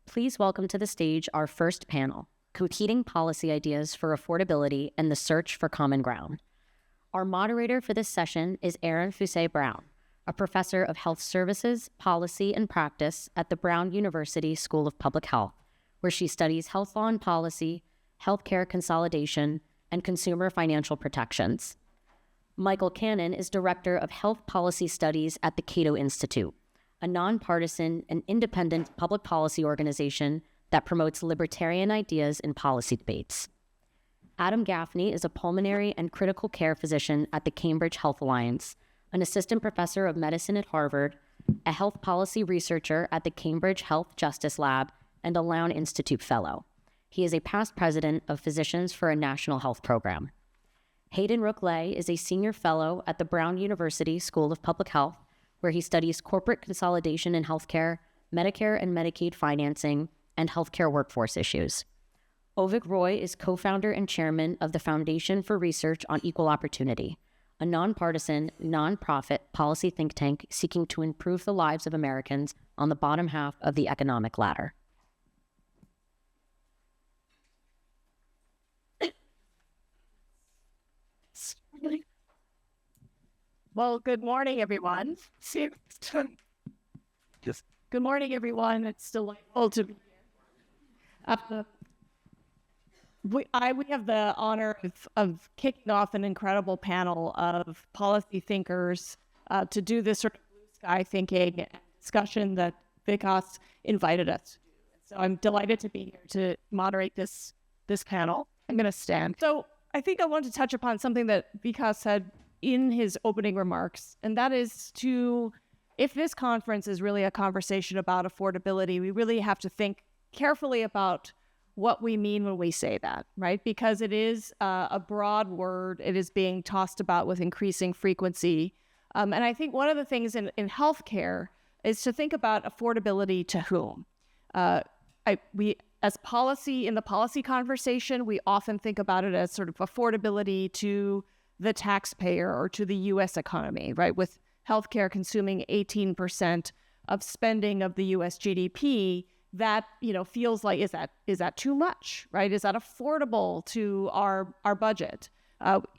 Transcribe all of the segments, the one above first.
Please welcome to the stage our first panel, Competing Policy Ideas for Affordability and the Search for Common Ground. Our moderator for this session is Erin Brown, a professor of health services, policy, and practice at the Brown University School of Public Health, where she studies health law and policy, healthcare consolidation, and consumer financial protections. Michael Cannon is Director of Health Policy Studies at the Cato Institute, a nonpartisan and independent public policy organization that promotes libertarian ideas in policy debates. Adam Gaffney is a pulmonary and critical care physician at the Cambridge Health Alliance, an assistant professor of medicine at Harvard, a health policy researcher at the Cambridge Health Justice Lab, and a LOWN26 fellow. He is a past president of Physicians for a National Health Program. Hayden Rook-Lay is a senior fellow at the Brown University School of Public Health, where he studies corporate consolidation in healthcare, Medicare and Medicaid financing, and healthcare workforce issues. Avik Roy is co-founder and chairman of the Foundation for Research on Equal Opportunity, a nonpartisan, nonprofit policy think tank seeking to improve the lives of Americans on the bottom half of the economic ladder. Well, good morning, everyone. Good morning, everyone. It's delightful to be here. We have the honor of kicking off an incredible panel of policy thinkers to do this sort of blue sky thinking discussion that Vikas invited us to do. So I'm delighted to be here to moderate this panel. I'm going to stand. So I think I want to touch upon something that Vikas said in his opening remarks, and that is if this conference is really a conversation about affordability, we really have to think carefully about what we mean when we say that, right? Because it is a broad word. It is being tossed about with increasing frequency. And I think one of the things in healthcare is to think about affordability to whom. As policy, in the policy conversation, we often think about it as sort of affordability to the taxpayer or to the U.S. economy, right? With healthcare consuming 18% of spending of the U.S. GDP, that feels like is that too much, right? Is that affordable to our budget?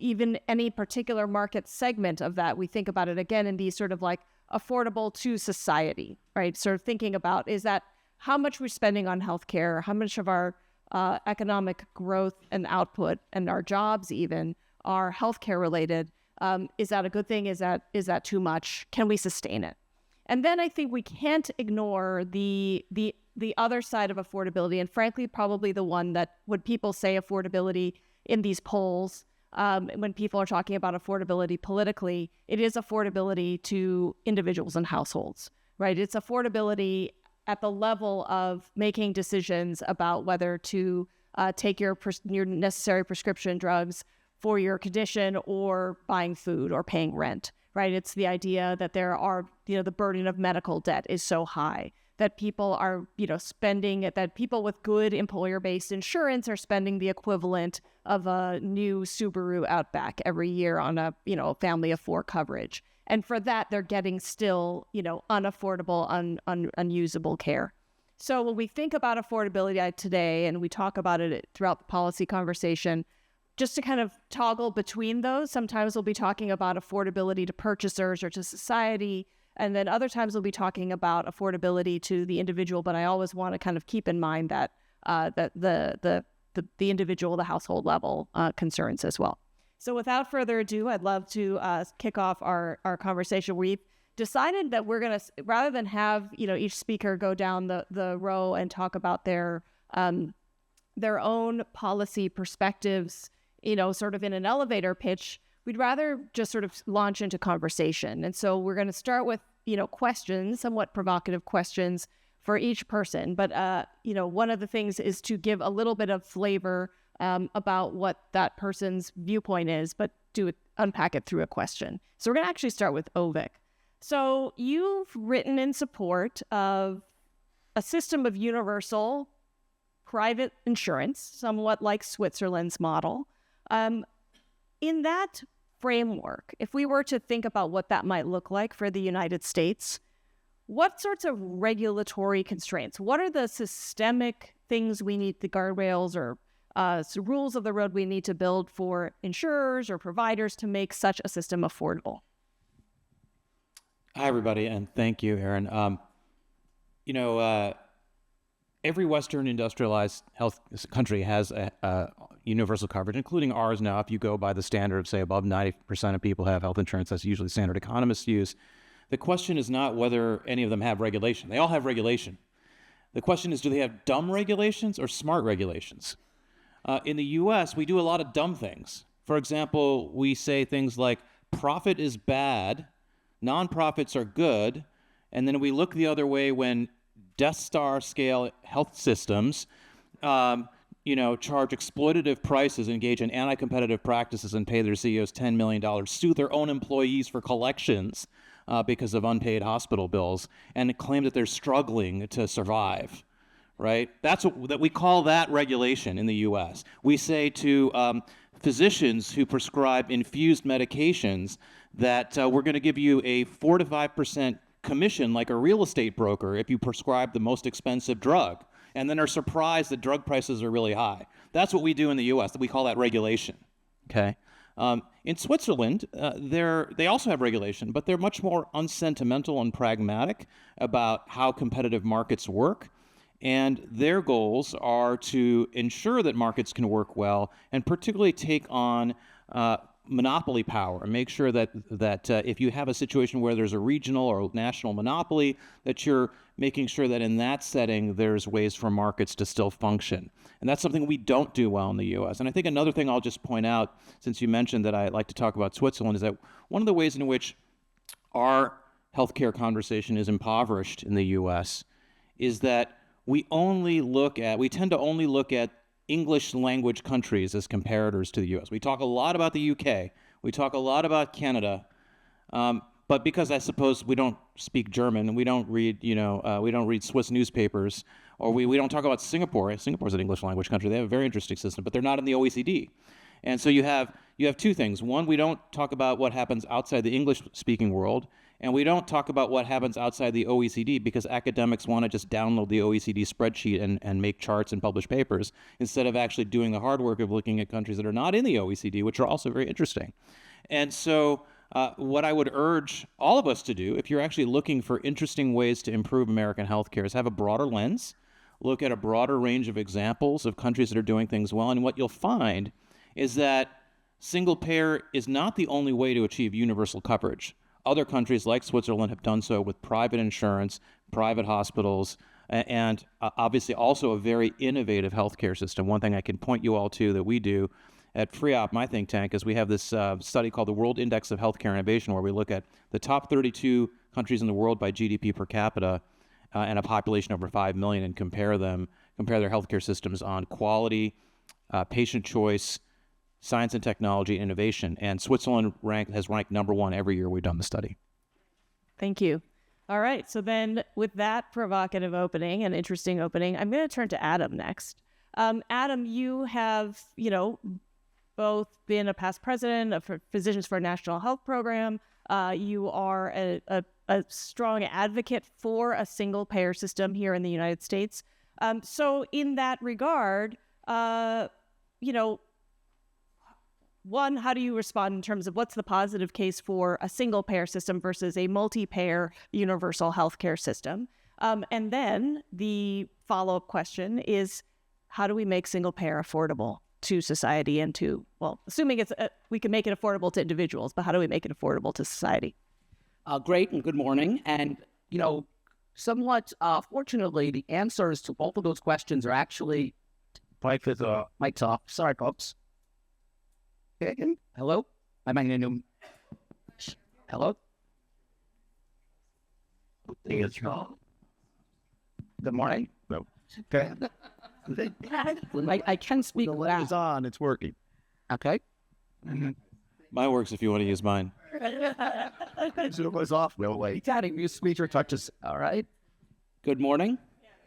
Even any particular market segment of that, we think about it again in these sort of like affordable to society, right? Sort of thinking about is that how much we're spending on healthcare, how much of our economic growth and output and our jobs even are healthcare related. Is that a good thing? Is that too much? Can we sustain it? And then I think we can't ignore the other side of affordability, and frankly, probably the one that when people say affordability in these polls, when people are talking about affordability politically, it is affordability to individuals and households, right? It's affordability at the level of making decisions about whether to take your necessary prescription drugs for your condition or buying food or paying rent, right? It's the idea that there are, the burden of medical debt is so high that people are, spending it, that people with good employer-based insurance are spending the equivalent of a new Subaru Outback every year on a, family of four coverage. And for that, they're getting still, unaffordable, unusable care. So when we think about affordability today, and we talk about it throughout the policy conversation, just to kind of toggle between those, sometimes we'll be talking about affordability to purchasers or to society, and then other times we'll be talking about affordability to the individual. But I always want to kind of keep in mind that the individual, the household level concerns as well. So without further ado, I'd love to kick off our conversation. We've decided that we're going to, rather than have each speaker go down the row and talk about their own policy perspectives, sort of in an elevator pitch, we'd rather just sort of launch into conversation. And so we're going to start with, questions, somewhat provocative questions for each person. But, one of the things is to give a little bit of flavor about what that person's viewpoint is, but unpack it through a question. So we're going to actually start with Avik. So you've written in support of a system of universal private insurance, somewhat like Switzerland's model. In that framework, if we were to think about what that might look like for the United States, what sorts of regulatory constraints? What are the systemic things we need, the guardrails or rules of the road we need to build for insurers or providers to make such a system affordable? Hi, everybody, and thank you, Erin. Every Western industrialized health country has a universal coverage, including ours now. If you go by the standard of, say, above 90% of people have health insurance, that's usually standard economists use. The question is not whether any of them have regulation. They all have regulation. The question is, do they have dumb regulations or smart regulations? In the U.S., we do a lot of dumb things. For example, we say things like, profit is bad, nonprofits are good, and then we look the other way when Death Star scale health systems, charge exploitative prices, engage in anti-competitive practices, and pay their CEOs $10 million, sue their own employees for collections because of unpaid hospital bills, and claim that they're struggling to survive. Right? That we call that regulation in the U.S. We say to physicians who prescribe infused medications that we're going to give you a 4 to 5% commission like a real estate broker if you prescribe the most expensive drug, and then are surprised that drug prices are really high. That's what we do in the U.S. We call that regulation. Okay. In Switzerland, they also have regulation, but they're much more unsentimental and pragmatic about how competitive markets work. And their goals are to ensure that markets can work well, and particularly take on monopoly power and make sure that if you have a situation where there's a regional or national monopoly, that you're making sure that in that setting there's ways for markets to still function. And that's something we don't do well in the U.S. And I think another thing I'll just point out, since you mentioned that I like to talk about Switzerland, is that one of the ways in which our healthcare conversation is impoverished in the U.S. is that we tend to only look at English language countries as comparators to the U.S. We talk a lot about the UK. We talk a lot about Canada. But because I suppose we don't speak German and we don't read Swiss newspapers, or we don't talk about Singapore. Singapore's an English language country. They have a very interesting system, but they're not in the OECD. And so you have two things. One, we don't talk about what happens outside the English-speaking world, and we don't talk about what happens outside the OECD because academics want to just download the OECD spreadsheet and make charts and publish papers instead of actually doing the hard work of looking at countries that are not in the OECD, which are also very interesting. And so what I would urge all of us to do, if you're actually looking for interesting ways to improve American healthcare, is have a broader lens, look at a broader range of examples of countries that are doing things well, and what you'll find is that single payer is not the only way to achieve universal coverage. Other countries like Switzerland have done so with private insurance, private hospitals, and obviously also a very innovative healthcare system. One thing I can point you all to that we do at FREOP, my think tank, is we have this study called the World Index of Healthcare Innovation, where we look at the top 32 countries in the world by GDP per capita and a population over 5 million, and compare their healthcare systems on quality, patient choice, science and technology, innovation. And Switzerland has ranked number one every year we've done the study. Thank you. All right. So then with that provocative opening and interesting opening, I'm going to turn to Adam next. Adam, you have, both been a past president of Physicians for a National Health Program. You are a strong advocate for a single payer system here in the United States. So in that regard, one, how do you respond in terms of what's the positive case for a single payer system versus a multi-payer universal healthcare system? And then the follow-up question is, how do we make single payer affordable to society and to, assuming we can make it affordable to individuals, but how do we make it affordable to society? Great, and good morning. And, somewhat fortunately, the answers to both of those questions are actually, mic's off. Sorry, folks. Okay. Hello? Am I going to hello? Good morning. No. Okay. I can speak The light is loud. on. It's working. Okay. Mine works if you want to use mine. Zoom is off. We'll wait. Daddy, you speaker touches. All right. Good morning.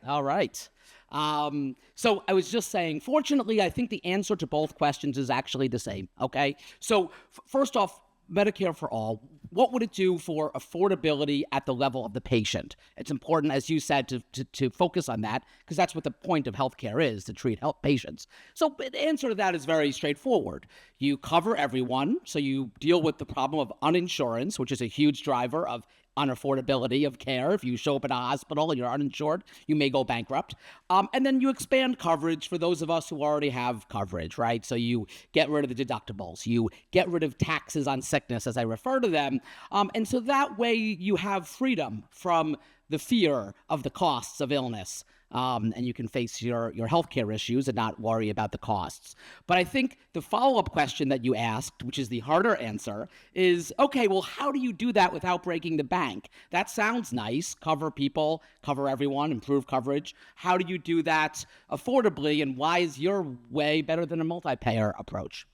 All right. So I was just saying, fortunately, I think the answer to both questions is actually the same. Okay. So first off, Medicare for all. what would it do for affordability at the level of the patient? It's important, as you said, to focus on that, because that's what the point of healthcare is, to treat health patients. So the answer to that is very straightforward. You cover everyone, so you deal with the problem of uninsurance, which is a huge driver of unaffordability of care. If you show up at a hospital and you're uninsured, you may go bankrupt. And then you expand coverage for those of us who already have coverage, right? So you get rid of the deductibles, you get rid of taxes on sickness, as I refer to them. And so that way you have freedom from the fear of the costs of illness. And you can face your healthcare issues and not worry about the costs. But I think the follow-up question that you asked, which is the harder answer, is, okay, well, how do you do that without breaking the bank? That sounds nice. Cover people, cover everyone, improve coverage. How do you do that affordably, and why is your way better than a multi-payer approach?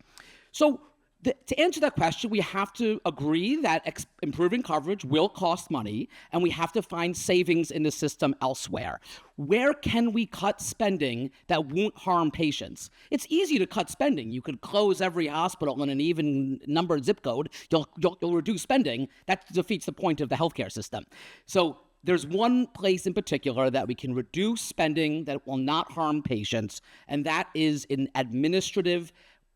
So to answer that question, we have to agree that improving coverage will cost money, and we have to find savings in the system elsewhere. Where can we cut spending that won't harm patients? It's easy to cut spending. You could close every hospital in an even numbered zip code. You'll reduce spending. That defeats the point of the healthcare system. So there's one place in particular that we can reduce spending that will not harm patients, and that is in administrative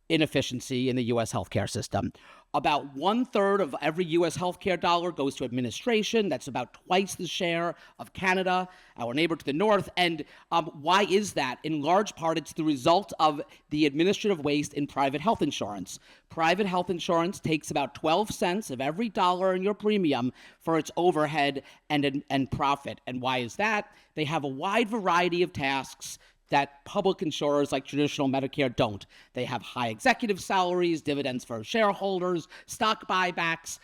inefficiency in the U.S. healthcare system. About 1/3 of every U.S. healthcare dollar goes to administration. That's about twice the share of Canada, our neighbor to the north. And why is that? In large part, it's the result of the administrative waste in private health insurance. Private health insurance takes about 12 cents of every dollar in your premium for its overhead and profit. And why is that? They have a wide variety of tasks that public insurers like traditional Medicare don't. They have high executive salaries, dividends for shareholders, stock buybacks,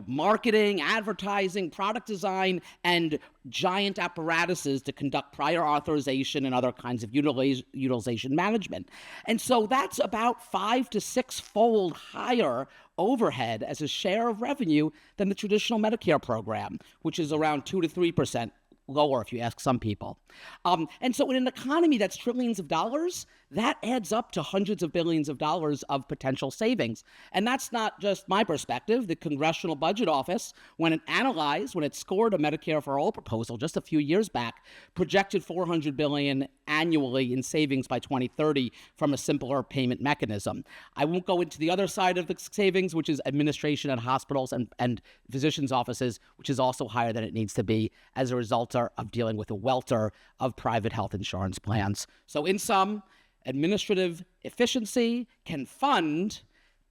marketing, advertising, product design, and giant apparatuses to conduct prior authorization and other kinds of utilization management. And so that's about 5 to 6-fold higher overhead as a share of revenue than the traditional Medicare program, which is around 2 to 3%. Lower if you ask some people. And so in an economy that's trillions of dollars, that adds up to hundreds of billions of dollars of potential savings. And that's not just my perspective. The Congressional Budget Office, when it scored a Medicare for All proposal just a few years back, projected $400 billion annually in savings by 2030 from a simpler payment mechanism. I won't go into the other side of the savings, which is administration at hospitals and physicians' offices, which is also higher than it needs to be as a result of dealing with a welter of private health insurance plans. So in sum, administrative efficiency can fund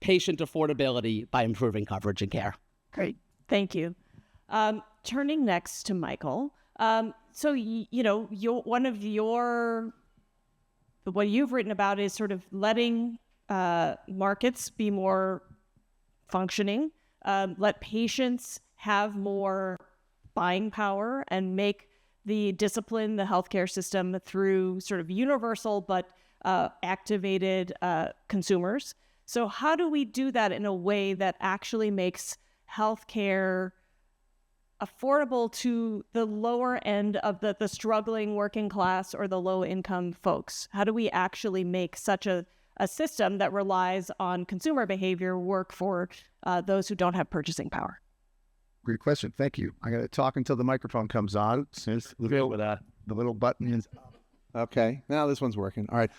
patient affordability by improving coverage and care. Great. Thank you. Turning next to Michael. So, what you've written about is sort of letting markets be more functioning, let patients have more buying power, and make the healthcare system through sort of universal but activated consumers. So how do we do that in a way that actually makes healthcare affordable to the lower end of the struggling working class or the low income folks? How do we actually make such a system that relies on consumer behavior work for those who don't have purchasing power? Great question. Thank you. I'm going to talk until the microphone comes on. Since with that, the little button is okay. Now this one's working. All right.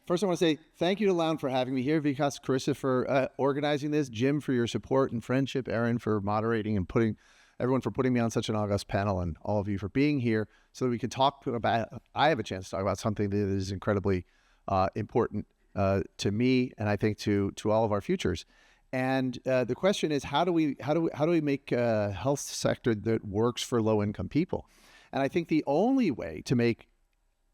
First, I want to say thank you to LOWN for having me here, Vikas, Carissa for organizing this, Jim for your support and friendship, Erin for moderating and everyone for putting me on such an august panel, and all of you for being here so that we can talk about, I have a chance to talk about something that is incredibly important to me, and I think to all of our futures. And the question is, how do we make a health sector that works for low-income people? And I think the only way to make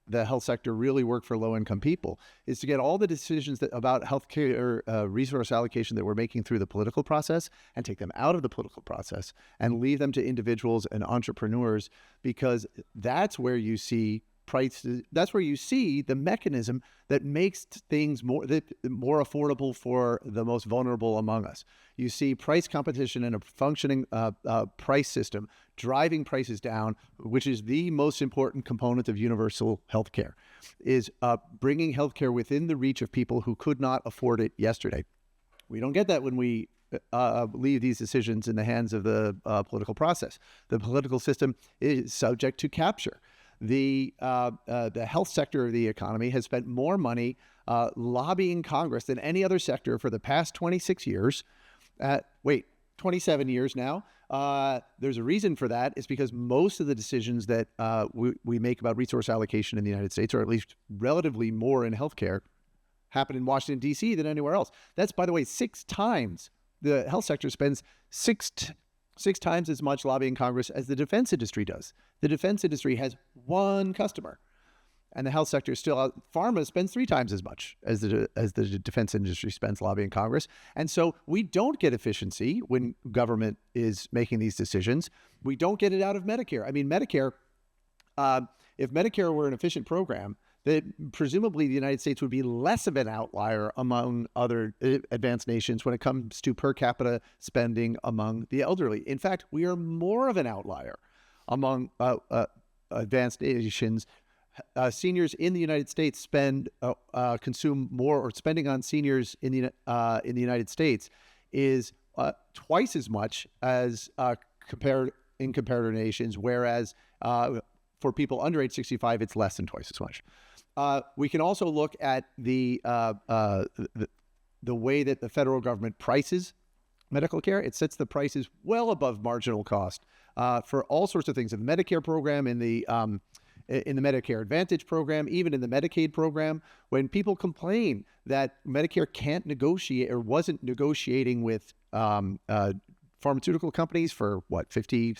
the health sector really work for low-income people is to get all the decisions about healthcare resource allocation that we're making through the political process and take them out of the political process and leave them to individuals and entrepreneurs, because that's where you see prices. That's where you see the mechanism that makes things more affordable for the most vulnerable among us. You see price competition and a functioning price system driving prices down, which is the most important component of universal healthcare, is bringing healthcare within the reach of people who could not afford it yesterday. We don't get that when we leave these decisions in the hands of the political process. The political system is subject to capture. The health sector of the economy has spent more money lobbying Congress than any other sector for the past 26 years. 27 years now. There's a reason for that. It's because most of the decisions that we make about resource allocation in the United States, or at least relatively more in healthcare, happen in Washington, D.C. than anywhere else. That's, by the way, 6 times. The health sector spends six times as much lobbying Congress as the defense industry does. The defense industry has one customer, and the health sector is still out. Pharma spends 3 times as much as the defense industry spends lobbying Congress. And so we don't get efficiency when government is making these decisions. We don't get it out of Medicare. I mean, Medicare, if Medicare were an efficient program, that presumably the United States would be less of an outlier among other advanced nations when it comes to per capita spending among the elderly. In fact, we are more of an outlier among advanced nations. Seniors in the United States consume more, or spending on seniors in the United States is twice as much as comparator nations, whereas for people under age 65, it's less than twice as much. We can also look at the way that the federal government prices medical care. It sets the prices well above marginal cost for all sorts of things in the Medicare program, in the Medicare Advantage program, even in the Medicaid program. When people complain that Medicare can't negotiate or wasn't negotiating with pharmaceutical companies for 50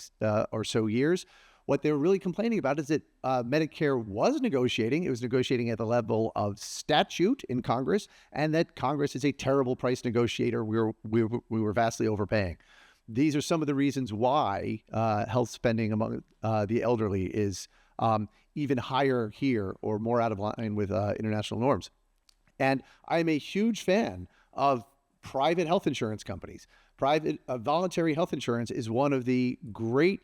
or so years, what they were really complaining about is that Medicare was negotiating. It was negotiating at the level of statute in Congress, and that Congress is a terrible price negotiator. We were vastly overpaying. These are some of the reasons why health spending among the elderly is even higher here, or more out of line with international norms. And I'm a huge fan of private health insurance companies. Private voluntary health insurance is one of the great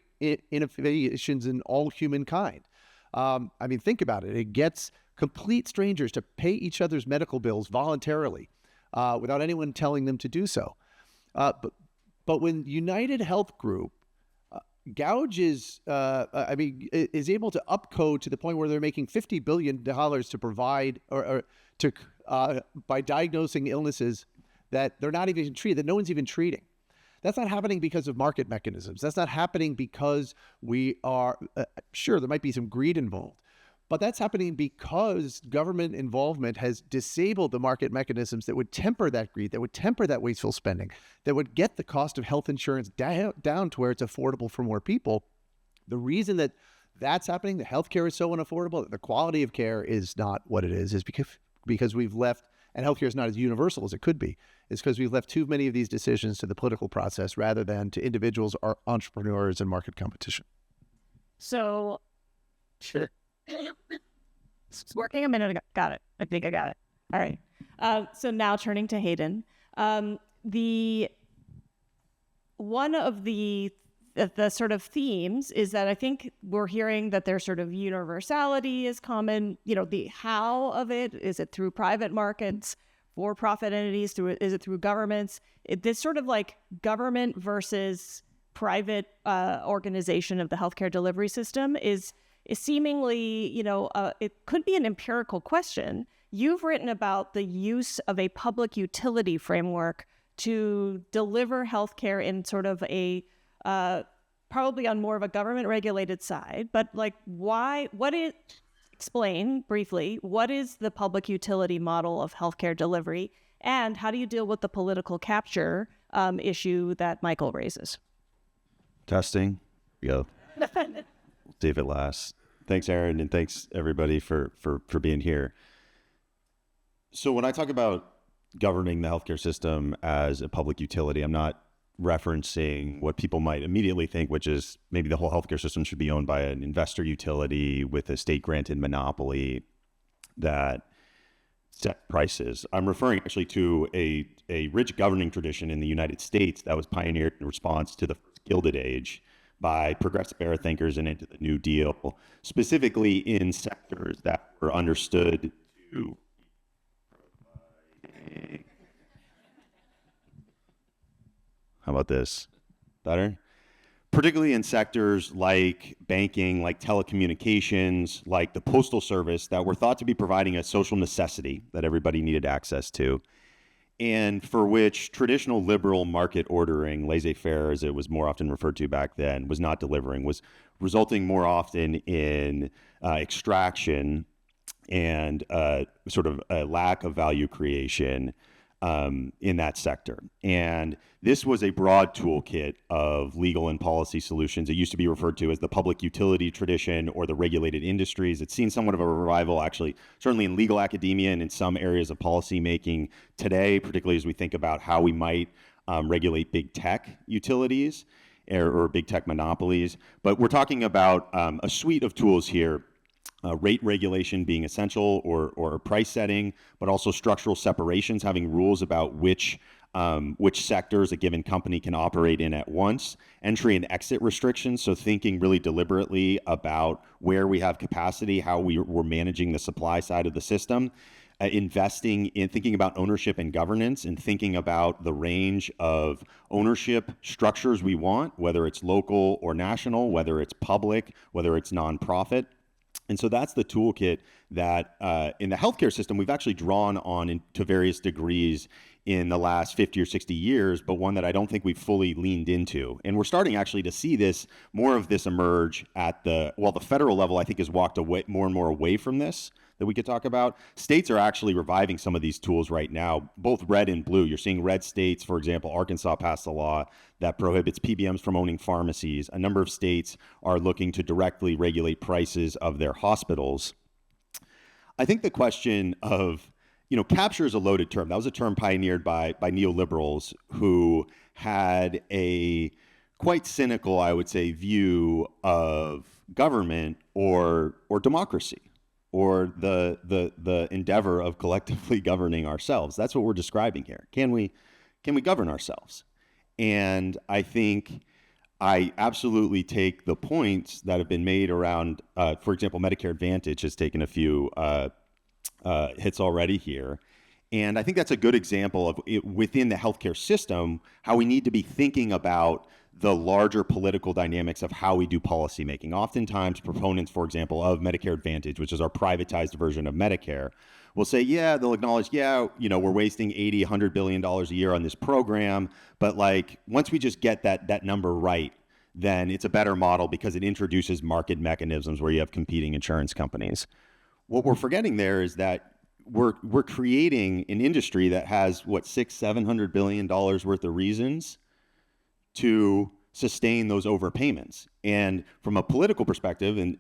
innovations in all humankind. I mean, think about it. It gets complete strangers to pay each other's medical bills voluntarily without anyone telling them to do so. But when United Health Group is able to upcode to the point where they're making $50 billion to provide by diagnosing illnesses that they're not even treated, that no one's even treating. That's not happening because of market mechanisms. That's not happening because we are, sure, there might be some greed involved, but that's happening because government involvement has disabled the market mechanisms that would temper that greed, that would temper that wasteful spending, that would get the cost of health insurance down to where it's affordable for more people. The reason that that's happening, the healthcare is so unaffordable, that the quality of care is not what it is because we've left, and healthcare is not as universal as it could be, is because we've left too many of these decisions to the political process rather than to individuals or entrepreneurs and market competition. So, it's working a minute ago. Got it. I think I got it. All right. So now turning to Hayden, one of the sort of themes is that I think we're hearing that there's sort of universality is common. You know, the how of it, is it through private markets, for-profit entities, is it through governments? This sort of like government versus private organization of the healthcare delivery system is seemingly, it could be an empirical question. You've written about the use of a public utility framework to deliver healthcare in sort of a probably on more of a government regulated side, but like explain briefly, what is the public utility model of healthcare delivery, and how do you deal with the political capture issue that Michael raises? Testing. Go. Save it last. Thanks, Erin, and thanks everybody for being here. So when I talk about governing the healthcare system as a public utility, I'm not referencing what people might immediately think, which is maybe the whole healthcare system should be owned by an investor utility with a state-granted monopoly that set prices. I'm referring actually to a rich governing tradition in the United States that was pioneered in response to the first Gilded Age by progressive era thinkers and into the New Deal, specifically in sectors that were understood to How about this? Better? Particularly in sectors like banking, like telecommunications, like the postal service that were thought to be providing a social necessity that everybody needed access to, and for which traditional liberal market ordering, laissez-faire as it was more often referred to back then, was not delivering, was resulting more often in extraction and sort of a lack of value creation in that sector. And this was a broad toolkit of legal and policy solutions. It used to be referred to as the public utility tradition or the regulated industries. It's seen somewhat of a revival, actually, certainly in legal academia and in some areas of policy making today, particularly as we think about how we might regulate big tech utilities or big tech monopolies. But we're talking about a suite of tools here. Rate regulation being essential or price setting, but also structural separations, having rules about which sectors a given company can operate in at once, entry and exit restrictions, so thinking really deliberately about where we have capacity, how we're managing the supply side of the system, investing in thinking about ownership and governance, and thinking about the range of ownership structures we want, whether it's local or national, whether it's public, whether it's nonprofit. And so that's the toolkit that in the healthcare system, we've actually drawn on to various degrees in the last 50 or 60 years, but one that I don't think we've fully leaned into. And we're starting actually to see more of this emerge at the federal level, I think, has walked away more and more away from this that we could talk about. States are actually reviving some of these tools right now, both red and blue. You're seeing red states, for example, Arkansas passed a law that prohibits PBMs from owning pharmacies. A number of states are looking to directly regulate prices of their hospitals. I think the question of, capture is a loaded term. That was a term pioneered by neoliberals who had a quite cynical, I would say, view of government or democracy, or the endeavor of collectively governing ourselves. That's what we're describing here. Can we govern ourselves? And I think I absolutely take the points that have been made around, for example, Medicare Advantage has taken a few hits already here. And I think that's a good example of it within the healthcare system, how we need to be thinking about the larger political dynamics of how we do policymaking. Oftentimes, proponents, for example, of Medicare Advantage, which is our privatized version of Medicare, will say, they'll acknowledge, we're wasting $80, $100 billion a year on this program. But once we just get that number right, then it's a better model because it introduces market mechanisms where you have competing insurance companies. What we're forgetting there is that we're creating an industry that has $600-700 billion worth of reasons to sustain those overpayments. And from a political perspective, and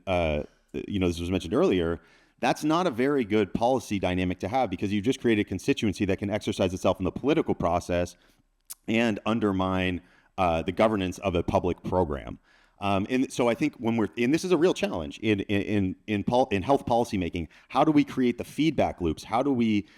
this was mentioned earlier, that's not a very good policy dynamic to have, because you've just created a constituency that can exercise itself in the political process and undermine the governance of a public program. And so I think and this is a real challenge in health policy making. How do we create the feedback loops? How do we,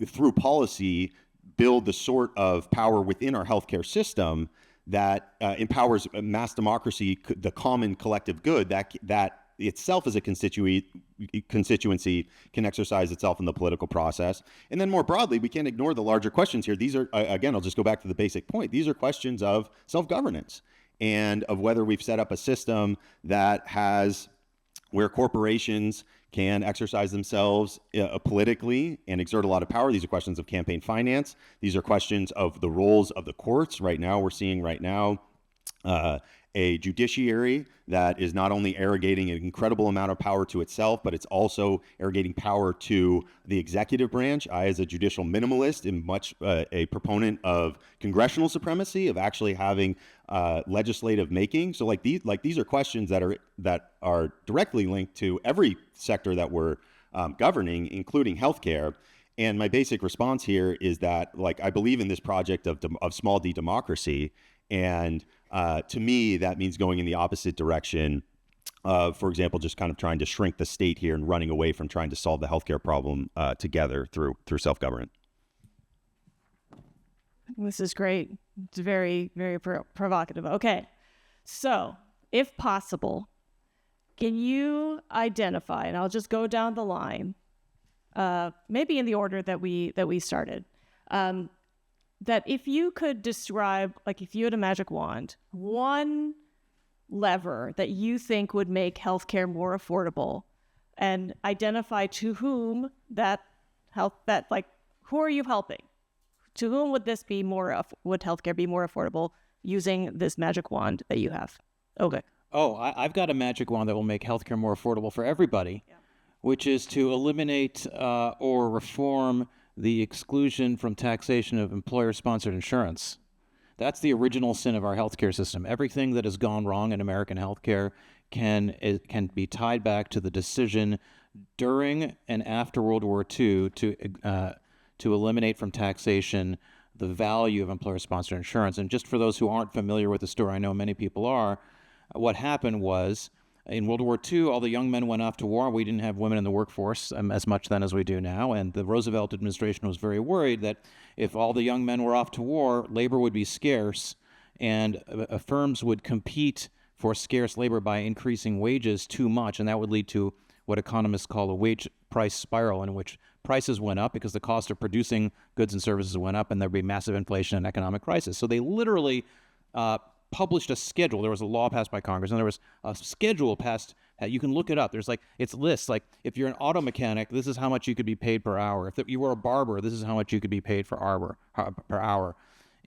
through policy, build the sort of power within our healthcare system that empowers mass democracy, the common collective good that itself as a constituency can exercise itself in the political process. And then more broadly, we can't ignore the larger questions here. These are, again, I'll just go back to the basic point. These are questions of self-governance and of whether we've set up a system where corporations can exercise themselves politically and exert a lot of power. These are questions of campaign finance. These are questions of the roles of the courts. We're seeing a judiciary that is not only arrogating an incredible amount of power to itself, but it's also arrogating power to the executive branch. I, as a judicial minimalist, am much a proponent of congressional supremacy, of actually having legislative making. So these are questions that are directly linked to every sector that we're governing, including healthcare. And my basic response here is that, I believe in this project of small d democracy. And to me, that means going in the opposite direction of, for example, just kind of trying to shrink the state here and running away from trying to solve the healthcare problem together through self-government. This is great. It's very, very provocative. Okay. So, if possible, can you identify, and I'll just go down the line, maybe in the order that we started, that if you could describe, like if you had a magic wand, one lever that you think would make healthcare more affordable, and identify to whom who are you helping? To whom would this be would healthcare be more affordable using this magic wand that you have? Okay. Oh, I've got a magic wand that will make healthcare more affordable for everybody, which is to eliminate or reform the exclusion from taxation of employer-sponsored insurance. That's the original sin of our healthcare system. Everything that has gone wrong in American healthcare can be tied back to the decision during and after World War II to eliminate from taxation the value of employer-sponsored insurance. And just for those who aren't familiar with the story, I know many people are, what happened was in World War II, all the young men went off to war. We didn't have women in the workforce as much then as we do now. And the Roosevelt administration was very worried that if all the young men were off to war, labor would be scarce, and firms would compete for scarce labor by increasing wages too much. And that would lead to what economists call a wage price spiral, in which prices went up because the cost of producing goods and services went up, and there'd be massive inflation and economic crisis. So they literally published a schedule. There was a law passed by Congress, and there was a schedule passed. You can look it up. It's lists. Like, if you're an auto mechanic, this is how much you could be paid per hour. If you were a barber, this is how much you could be paid per hour.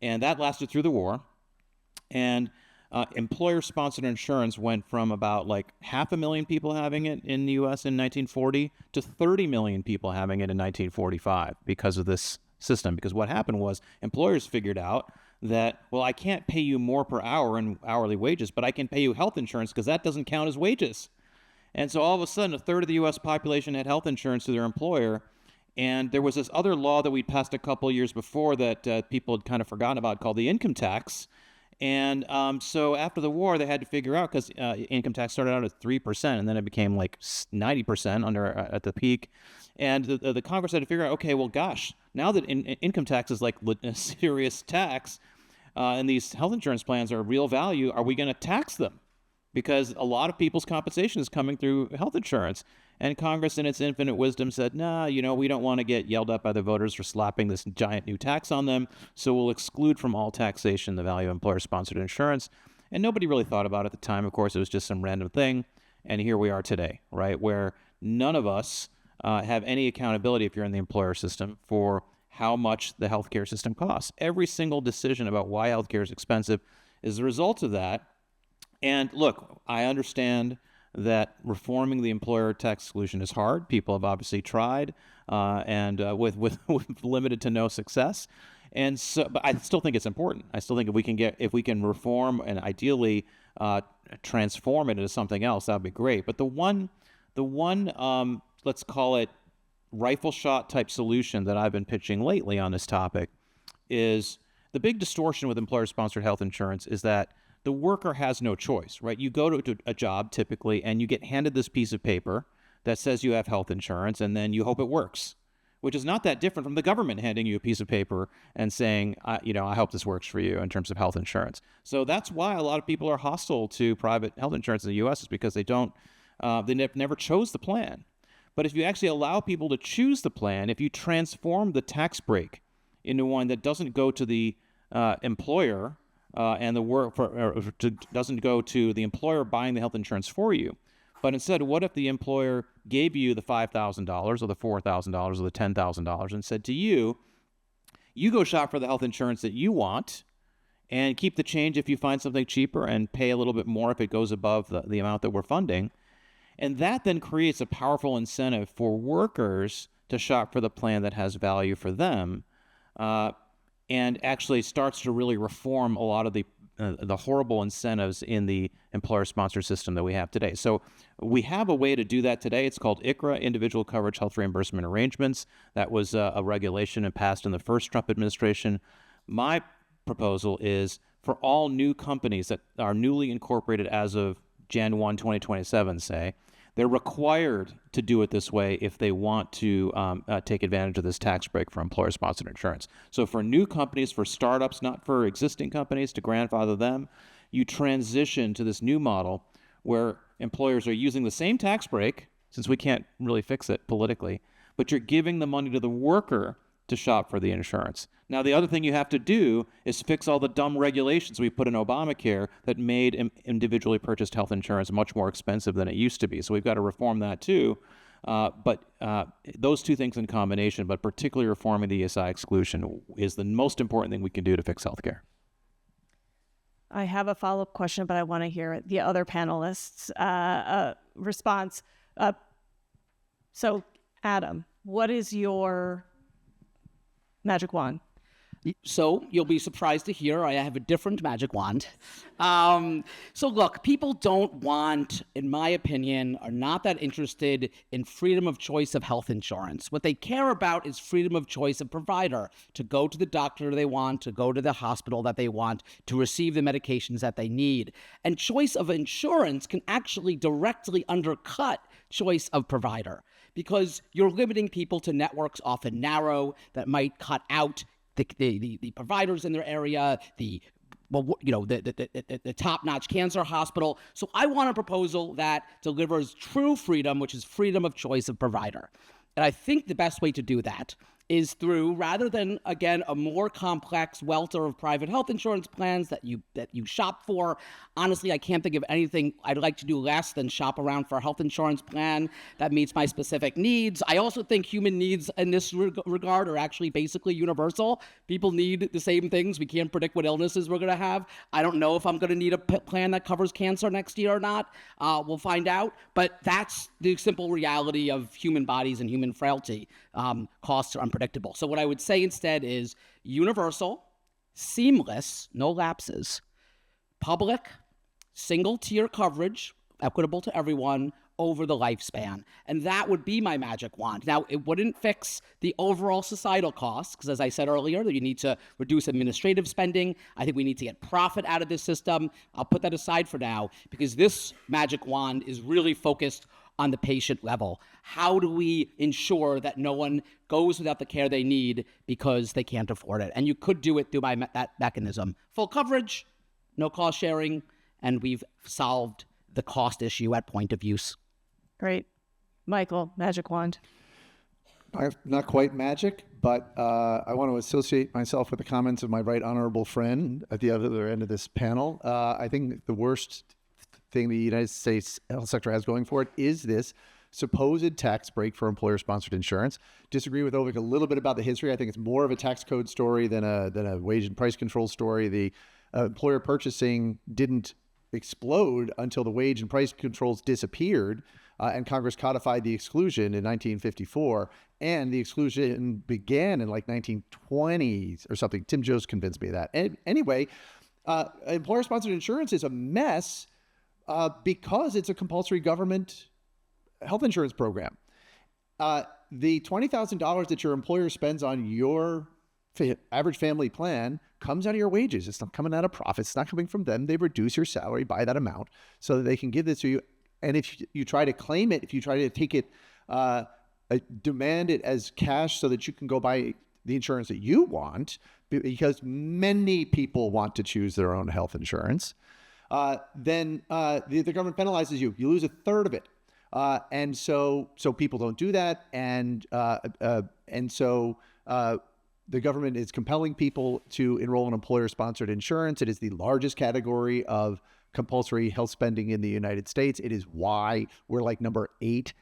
And that lasted through the war. And employer-sponsored insurance went from about 500,000 people having it in the U.S. in 1940 to 30 million people having it in 1945 because of this system. Because what happened was employers figured out that, well, I can't pay you more per hour in hourly wages, but I can pay you health insurance because that doesn't count as wages. And so all of a sudden, a third of the U.S. population had health insurance through their employer. And there was this other law that we'd passed a couple of years before that people had kind of forgotten about, called the income tax. And so after the war, they had to figure out, because income tax started out at 3%, and then it became 90% at the peak. And the Congress had to figure out, okay, well, gosh, now that income tax is a serious tax, and these health insurance plans are real value, are we going to tax them? Because a lot of people's compensation is coming through health insurance. And Congress, in its infinite wisdom, said, nah, we don't want to get yelled at by the voters for slapping this giant new tax on them, so we'll exclude from all taxation the value of employer-sponsored insurance. And nobody really thought about it at the time. Of course, it was just some random thing. And here we are today, right, where none of us have any accountability, if you're in the employer system, for how much the healthcare system costs. Every single decision about why healthcare is expensive is the result of that. And look, I understand that reforming the employer tax exclusion is hard. People have obviously tried, and with limited to no success. And so, but I still think it's important. I still think if we can reform and ideally transform it into something else, that would be great. But the one let's call it rifle shot type solution that I've been pitching lately on this topic is the big distortion with employer-sponsored health insurance is that the worker has no choice, right? You go to a job typically, and you get handed this piece of paper that says you have health insurance, and then you hope it works, which is not that different from the government handing you a piece of paper and saying, I hope this works for you in terms of health insurance. So that's why a lot of people are hostile to private health insurance in the U.S. is because they never chose the plan. But if you actually allow people to choose the plan, if you transform the tax break into one that doesn't go to the employer and doesn't go to the employer buying the health insurance for you, but instead, what if the employer gave you the $5,000 or the $4,000 or the $10,000 and said to you, you go shop for the health insurance that you want and keep the change if you find something cheaper and pay a little bit more if it goes above the amount that we're funding. And that then creates a powerful incentive for workers to shop for the plan that has value for them, and actually starts to really reform a lot of the horrible incentives in the employer-sponsored system that we have today. So we have a way to do that today. It's called ICHRA, Individual Coverage Health Reimbursement Arrangements. That was a regulation and passed in the first Trump administration. My proposal is for all new companies that are newly incorporated as of Jan 1, 2027, say, they're required to do it this way if they want to take advantage of this tax break for employer-sponsored insurance. So for new companies, for startups, not for existing companies, to grandfather them, you transition to this new model where employers are using the same tax break, since we can't really fix it politically, but you're giving the money to the worker to shop for the insurance. Now, the other thing you have to do is fix all the dumb regulations we put in Obamacare that made individually purchased health insurance much more expensive than it used to be. So we've got to reform that too. But those two things in combination, but particularly reforming the ESI exclusion, is the most important thing we can do to fix healthcare. I have a follow-up question, but I want to hear the other panelists' response. So, Adam, what is your magic wand? So you'll be surprised to hear I have a different magic wand. So look, people don't want, in my opinion, are not that interested in freedom of choice of health insurance. What they care about is freedom of choice of provider, to go to the doctor they want, to go to the hospital that they want, to receive the medications that they need. And choice of insurance can actually directly undercut choice of provider, because you're limiting people to networks often narrow that might cut out the providers in their area, the top-notch cancer hospital. So I want a proposal that delivers true freedom, which is freedom of choice of provider. And I think the best way to do that is through, rather than, again, a more complex welter of private health insurance plans that you shop for. Honestly, I can't think of anything I'd like to do less than shop around for a health insurance plan that meets my specific needs. I also think human needs in this regard are actually basically universal. People need the same things. We can't predict what illnesses we're going to have. I don't know if I'm going to need a plan that covers cancer next year or not. We'll find out. But that's the simple reality of human bodies and human frailty. Costs are unpredictable. So what I would say instead is universal, seamless, no lapses, public, single-tier coverage, equitable to everyone over the lifespan. And that would be my magic wand. Now, it wouldn't fix the overall societal costs, because as I said earlier, that you need to reduce administrative spending. I think we need to get profit out of this system. I'll put that aside for now, because this magic wand is really focused on the patient level. How do we ensure that no one goes without the care they need because they can't afford it? And you could do it through that mechanism. Full coverage, no cost sharing, and we've solved the cost issue at point of use. Great. Michael, magic wand. Not quite magic, but I want to associate myself with the comments of my right honorable friend at the other end of this panel. I think the worst thing the United States health sector has going for it is this supposed tax break for employer-sponsored insurance. Disagree with Ovik a little bit about the history. I think it's more of a tax code story than a wage and price control story. The employer purchasing didn't explode until the wage and price controls disappeared, and Congress codified the exclusion in 1954, and the exclusion began in like 1920s or something. Tim Jones convinced me of that. And anyway, employer-sponsored insurance is a mess because it's a compulsory government health insurance program. The $20,000 that your employer spends on your average family plan comes out of your wages. It's not coming out of profits. It's not coming from them. They reduce your salary by that amount so that they can give this to you. And if you try to claim it, if you try to take it, demand it as cash so that you can go buy the insurance that you want, because many people want to choose their own health insurance, then the government penalizes you. You lose a third of it. And so people don't do that. And so the government is compelling people to enroll in employer-sponsored insurance. It is the largest category of compulsory health spending in the United States. It is why we're like number 8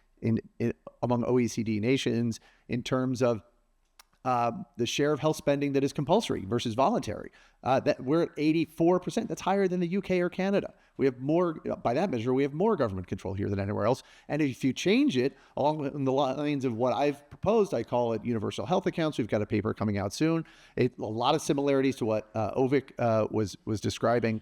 among OECD nations in terms of the share of health spending that is compulsory versus voluntary. That we're at 84%. That's higher than the UK or Canada. We have more, by that measure, we have more government control here than anywhere else. And if you change it along the lines of what I've proposed, I call it universal health accounts. We've got a paper coming out soon. A lot of similarities to what Ovik was describing.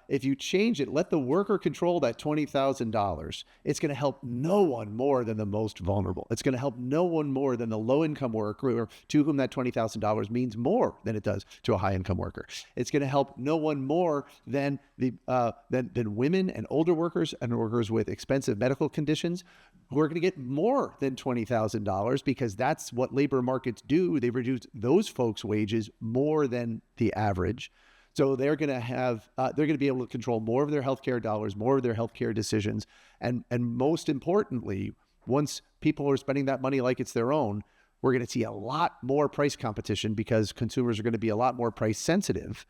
If you change it, let the worker control that $20,000. It's going to help no one more than the most vulnerable. It's going to help no one more than the low-income worker, to whom that $20,000 means more than it does to a high-income worker. It's going to help no one more than than women and older workers and workers with expensive medical conditions, who are going to get more than $20,000, because that's what labor markets do. They reduce those folks' wages more than the average. So they're going to be able to control more of their healthcare dollars, more of their healthcare decisions. And most importantly, once people are spending that money like it's their own, We're going to see a lot more price competition because consumers are going to be a lot more price sensitive.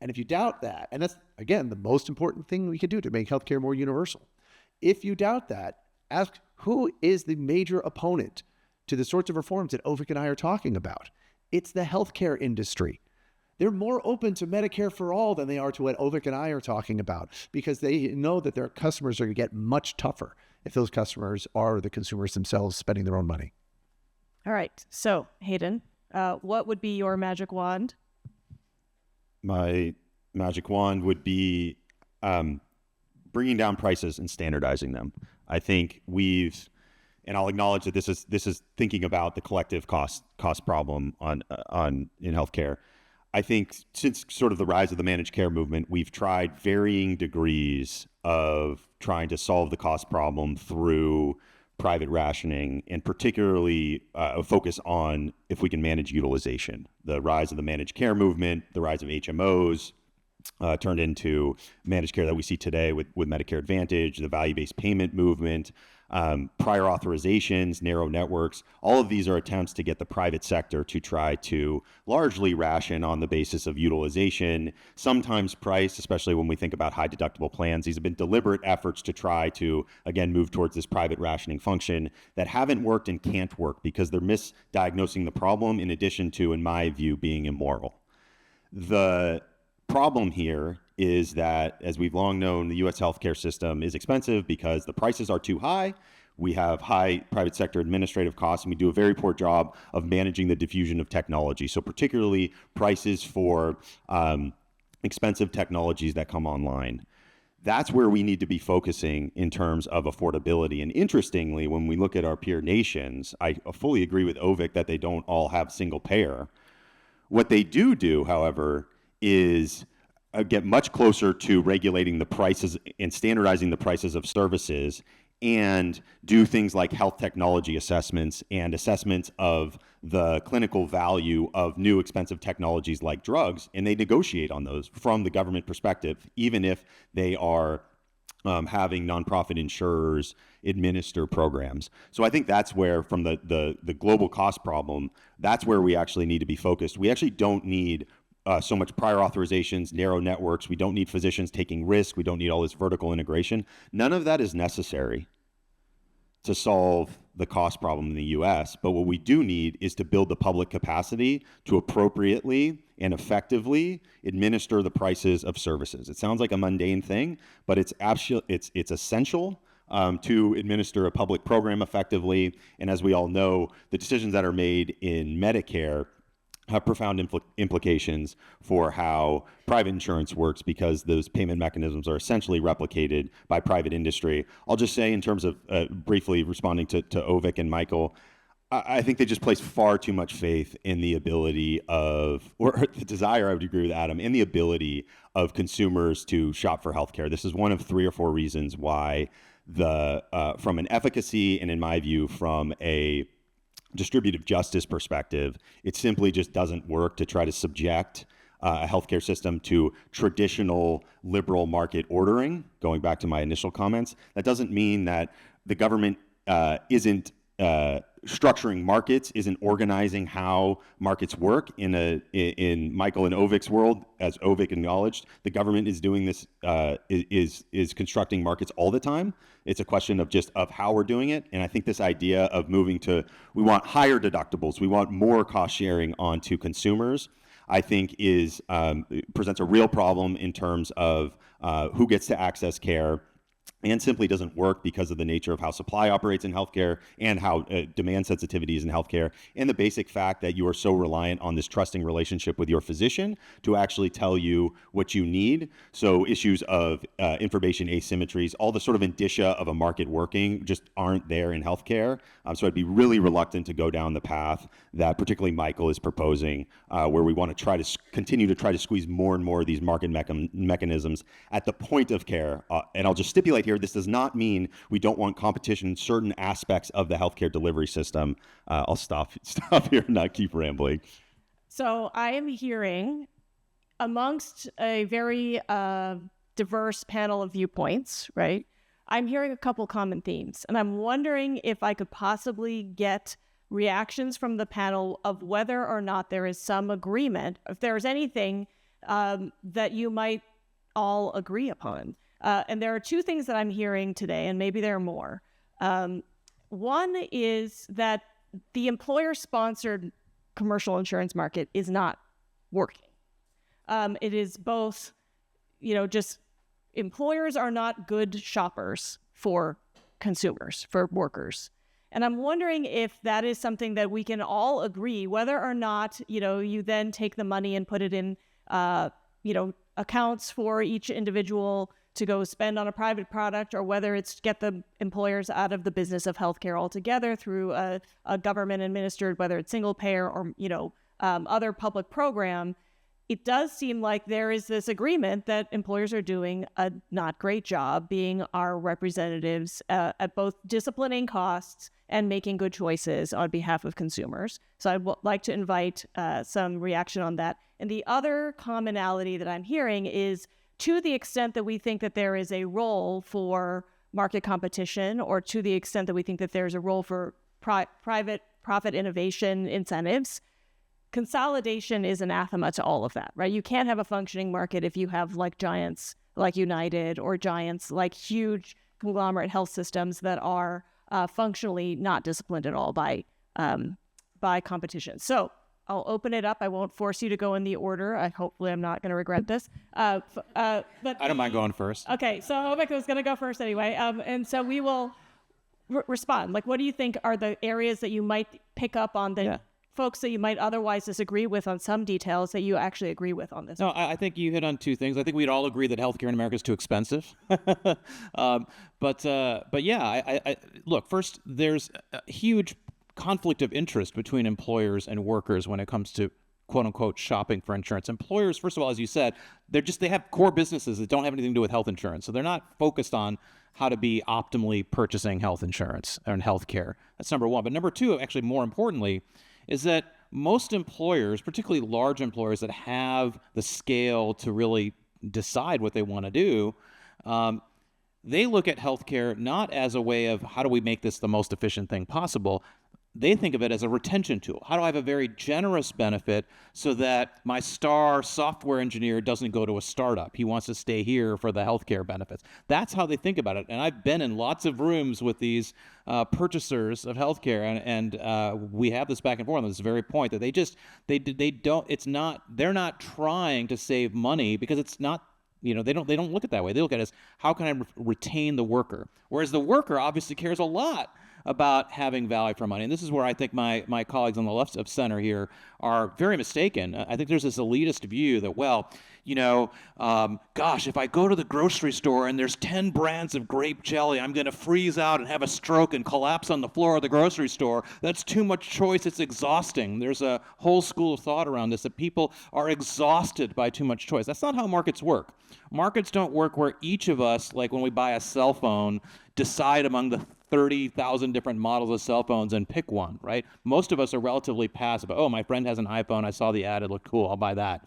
And if you doubt that, and that's, again, the most important thing we can do to make healthcare more universal. If you doubt that, ask who is the major opponent to the sorts of reforms that Ovik and I are talking about. It's the healthcare industry. They're more open to Medicare for all than they are to what Ovik and I are talking about, because they know that their customers are going to get much tougher if those customers are the consumers themselves spending their own money. All right. So, Hayden, what would be your magic wand? My magic wand would be bringing down prices and standardizing them. I think and I'll acknowledge that this is thinking about the collective cost problem in healthcare. I think since sort of the rise of the managed care movement, we've tried varying degrees of trying to solve the cost problem through private rationing, and particularly a focus on if we can manage utilization. The rise of the managed care movement, the rise of HMOs, turned into managed care that we see today with Medicare Advantage, the value-based payment movement, prior authorizations, narrow networks. All of these are attempts to get the private sector to try to largely ration on the basis of utilization, sometimes price, especially when we think about high deductible plans. These have been deliberate efforts to try to, again, move towards this private rationing function that haven't worked and can't work because they're misdiagnosing the problem in addition to, in my view, being immoral. The problem here is that, as we've long known, the U.S. healthcare system is expensive because the prices are too high. We have high private sector administrative costs, and we do a very poor job of managing the diffusion of technology. So particularly prices for expensive technologies that come online. That's where we need to be focusing in terms of affordability. And interestingly, when we look at our peer nations, I fully agree with Ovik that they don't all have single payer. What they do, however, is get much closer to regulating the prices and standardizing the prices of services, and do things like health technology assessments and assessments of the clinical value of new expensive technologies like drugs. And they negotiate on those from the government perspective, even if they are having nonprofit insurers administer programs. So I think that's where, from the global cost problem, that's where we actually need to be focused. We actually don't need so much prior authorizations, narrow networks. We don't need physicians taking risk. We don't need all this vertical integration. None of that is necessary to solve the cost problem in the US. But what we do need is to build the public capacity to appropriately and effectively administer the prices of services. It sounds like a mundane thing, but it's essential to administer a public program effectively. And as we all know, the decisions that are made in Medicare have profound implications for how private insurance works, because those payment mechanisms are essentially replicated by private industry. I'll just say, in terms of briefly responding to Ovik and Michael, I think they just place far too much faith in the ability of, or the desire, I would agree with Adam, in the ability of consumers to shop for healthcare. This is one of 3 or 4 reasons why from an efficacy and, in my view, from a distributive justice perspective, it simply just doesn't work to try to subject a healthcare system to traditional liberal market ordering. Going back to my initial comments, that doesn't mean that the government isn't structuring markets, isn't organizing how markets work. In Michael and Ovik's world, as Ovik acknowledged, the government is doing this, is constructing markets all the time. It's a question of how we're doing it. And I think this idea of moving to, we want higher deductibles, we want more cost sharing onto consumers, I think presents a real problem in terms of who gets to access care, and simply doesn't work because of the nature of how supply operates in healthcare and how demand sensitivity is in healthcare, and the basic fact that you are so reliant on this trusting relationship with your physician to actually tell you what you need. So issues of information asymmetries, all the sort of indicia of a market working, just aren't there in healthcare. So I'd be really reluctant to go down the path that particularly Michael is proposing, where we want to continue to try to squeeze more and more of these market mechanisms at the point of care. And I'll just stipulate here, this does not mean we don't want competition in certain aspects of the healthcare delivery system. I'll stop here and not keep rambling. So I am hearing, amongst a very diverse panel of viewpoints, right? I'm hearing a couple common themes, and I'm wondering if I could possibly get reactions from the panel of whether or not there is some agreement, if there's anything that you might all agree upon. And there are two things that I'm hearing today, and maybe there are more. One is that the employer-sponsored commercial insurance market is not working. It is both, just employers are not good shoppers for consumers, for workers. And I'm wondering if that is something that we can all agree, whether or not, you then take the money and put it in, accounts for each individual to go spend on a private product, or whether it's get the employers out of the business of healthcare altogether through a government administered, whether it's single payer or, other public program. It does seem like there is this agreement that employers are doing a not great job being our representatives at both disciplining costs and making good choices on behalf of consumers. So I'd like to invite some reaction on that. And the other commonality that I'm hearing is, to the extent that we think that there is a role for market competition, or to the extent that we think that there's a role for private profit innovation incentives, consolidation is anathema to all of that, right? You can't have a functioning market if you have like giants like United, or giants like huge conglomerate health systems that are functionally not disciplined at all by competition. So I'll open it up. I won't force you to go in the order. Hopefully I'm not going to regret this. But I don't mind going first. Okay, so Obek was going to go first anyway. And so we will respond. Like, what do you think are the areas that you might pick up on that folks that you might otherwise disagree with on some details that you actually agree with on this? No, I think you hit on two things. I think we'd all agree that healthcare in America is too expensive. But yeah, look, first, there's a huge conflict of interest between employers and workers when it comes to quote unquote shopping for insurance. Employers, first of all, as you said, they have core businesses that don't have anything to do with health insurance. So they're not focused on how to be optimally purchasing health insurance and healthcare. That's number one. But number two, actually more importantly, is that most employers, particularly large employers that have the scale to really decide what they want to do, they look at healthcare not as a way of how do we make this the most efficient thing possible. They think of it as a retention tool. How do I have a very generous benefit so that my star software engineer doesn't go to a startup? He wants to stay here for the healthcare benefits. That's how they think about it. And I've been in lots of rooms with these purchasers of healthcare, and we have this back and forth on this very point that they're not trying to save money, because it's not. They don't look at it that way. They look at it as, how can I retain the worker? Whereas the worker obviously cares a lot about having value for money. And this is where I think my colleagues on the left of center here are very mistaken. I think there's this elitist view that, gosh, if I go to the grocery store and there's 10 brands of grape jelly, I'm going to freeze out and have a stroke and collapse on the floor of the grocery store. That's too much choice. It's exhausting. There's a whole school of thought around this, that people are exhausted by too much choice. That's not how markets work. Markets don't work where each of us, like when we buy a cell phone, decide among the 30,000 different models of cell phones and pick one, right? Most of us are relatively passive. Oh, my friend has an iPhone. I saw the ad. It looked cool. I'll buy that.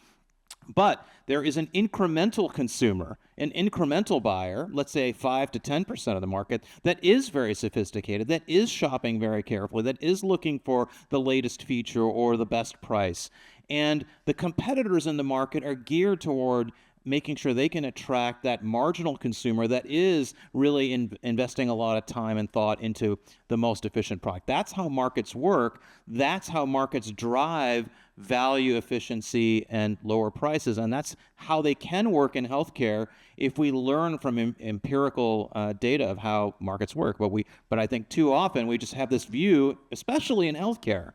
But there is an incremental consumer, an incremental buyer, let's say 5 to 10% of the market, that is very sophisticated, that is shopping very carefully, that is looking for the latest feature or the best price. And the competitors in the market are geared toward making sure they can attract that marginal consumer that is really investing a lot of time and thought into the most efficient product. That's how markets work. That's how markets drive value, efficiency, and lower prices. And that's how they can work in healthcare if we learn from empirical data of how markets work. But I think too often we just have this view, especially in healthcare,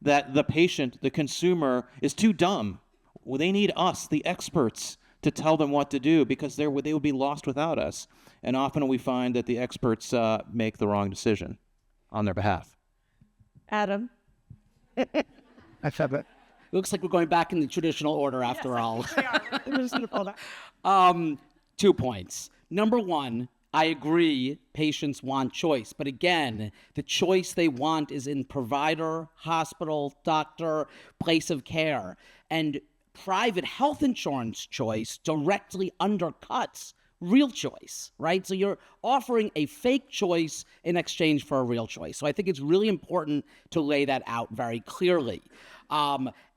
that the patient, the consumer, is too dumb. Well, they need us, the experts, to tell them what to do, because they would be lost without us. And often we find that the experts make the wrong decision on their behalf. Adam? I said that. Looks like we're going back in the traditional order after all. Yes, we are. 2 points. Number one, I agree patients want choice. But again, the choice they want is in provider, hospital, doctor, place of care. And private health insurance choice directly undercuts real choice, right? So you're offering a fake choice in exchange for a real choice. So I think it's really important to lay that out very clearly.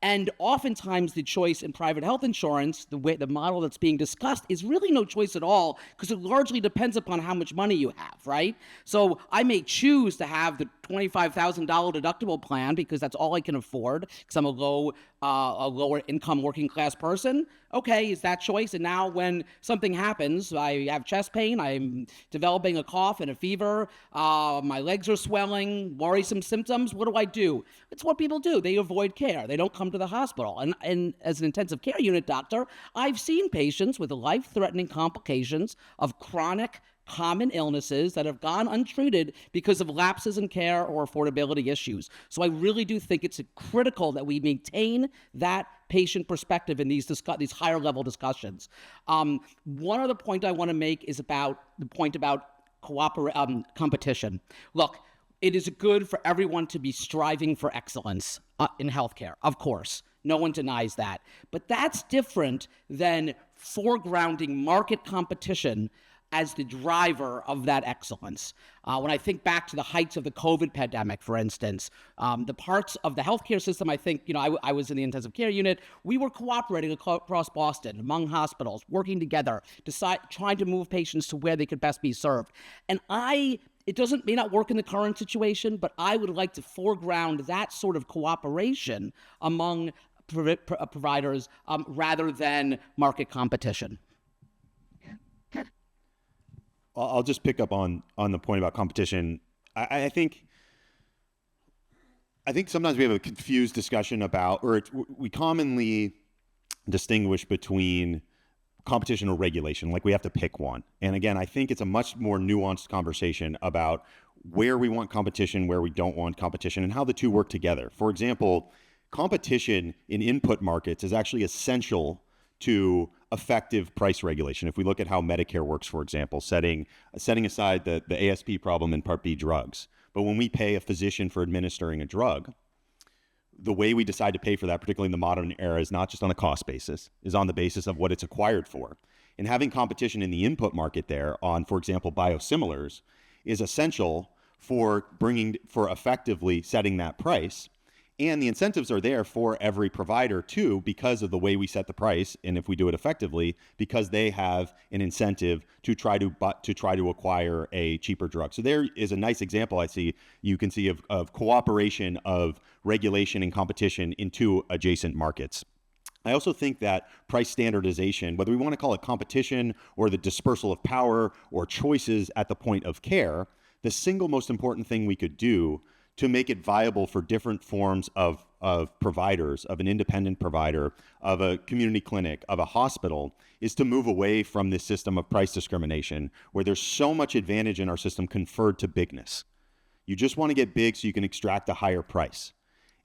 And oftentimes the choice in private health insurance, the model that's being discussed, is really no choice at all, because it largely depends upon how much money you have, right? So I may choose to have the $25,000 deductible plan because that's all I can afford, because I'm a lower income working class person. Okay, is that choice? And now when something happens, I have chest pain, I'm developing a cough and a fever, my legs are swelling, worrisome symptoms, what do? It's what people do. They avoid care. They don't come to the hospital. And as an intensive care unit doctor, I've seen patients with life-threatening complications of chronic common illnesses that have gone untreated because of lapses in care or affordability issues. So I really do think it's critical that we maintain that patient perspective in these higher level discussions. One other point I want to make is about the point about competition. Look, it is good for everyone to be striving for excellence in healthcare, of course. No one denies that. But that's different than foregrounding market competition as the driver of that excellence. When I think back to the heights of the COVID pandemic, for instance, the parts of the healthcare system, I think, I was in the intensive care unit, we were cooperating across Boston, among hospitals, working together, trying to move patients to where they could best be served. And it may not work in the current situation, but I would like to foreground that sort of cooperation among providers rather than market competition. I'll just pick up on the point about competition. I think sometimes we have a confused discussion about, or we commonly distinguish between competition or regulation, like we have to pick one. And again, I think it's a much more nuanced conversation about where we want competition, where we don't want competition, and how the two work together. For example, competition in input markets is actually essential to effective price regulation. If we look at how Medicare works, for example, setting aside the ASP problem in Part B drugs, but when we pay a physician for administering a drug, the way we decide to pay for that, particularly in the modern era, is not just on a cost basis, is on the basis of what it's acquired for. And having competition in the input market there on, for example, biosimilars is essential for effectively setting that price. And the incentives are there for every provider too, because of the way we set the price, and if we do it effectively, because they have an incentive to try to acquire a cheaper drug. So there is a nice example you can see of cooperation of regulation and competition in two adjacent markets. I also think that price standardization, whether we want to call it competition or the dispersal of power or choices at the point of care, the single most important thing we could do to make it viable for different forms of providers, of an independent provider, of a community clinic, of a hospital, is to move away from this system of price discrimination where there's so much advantage in our system conferred to bigness. You just want to get big so you can extract a higher price.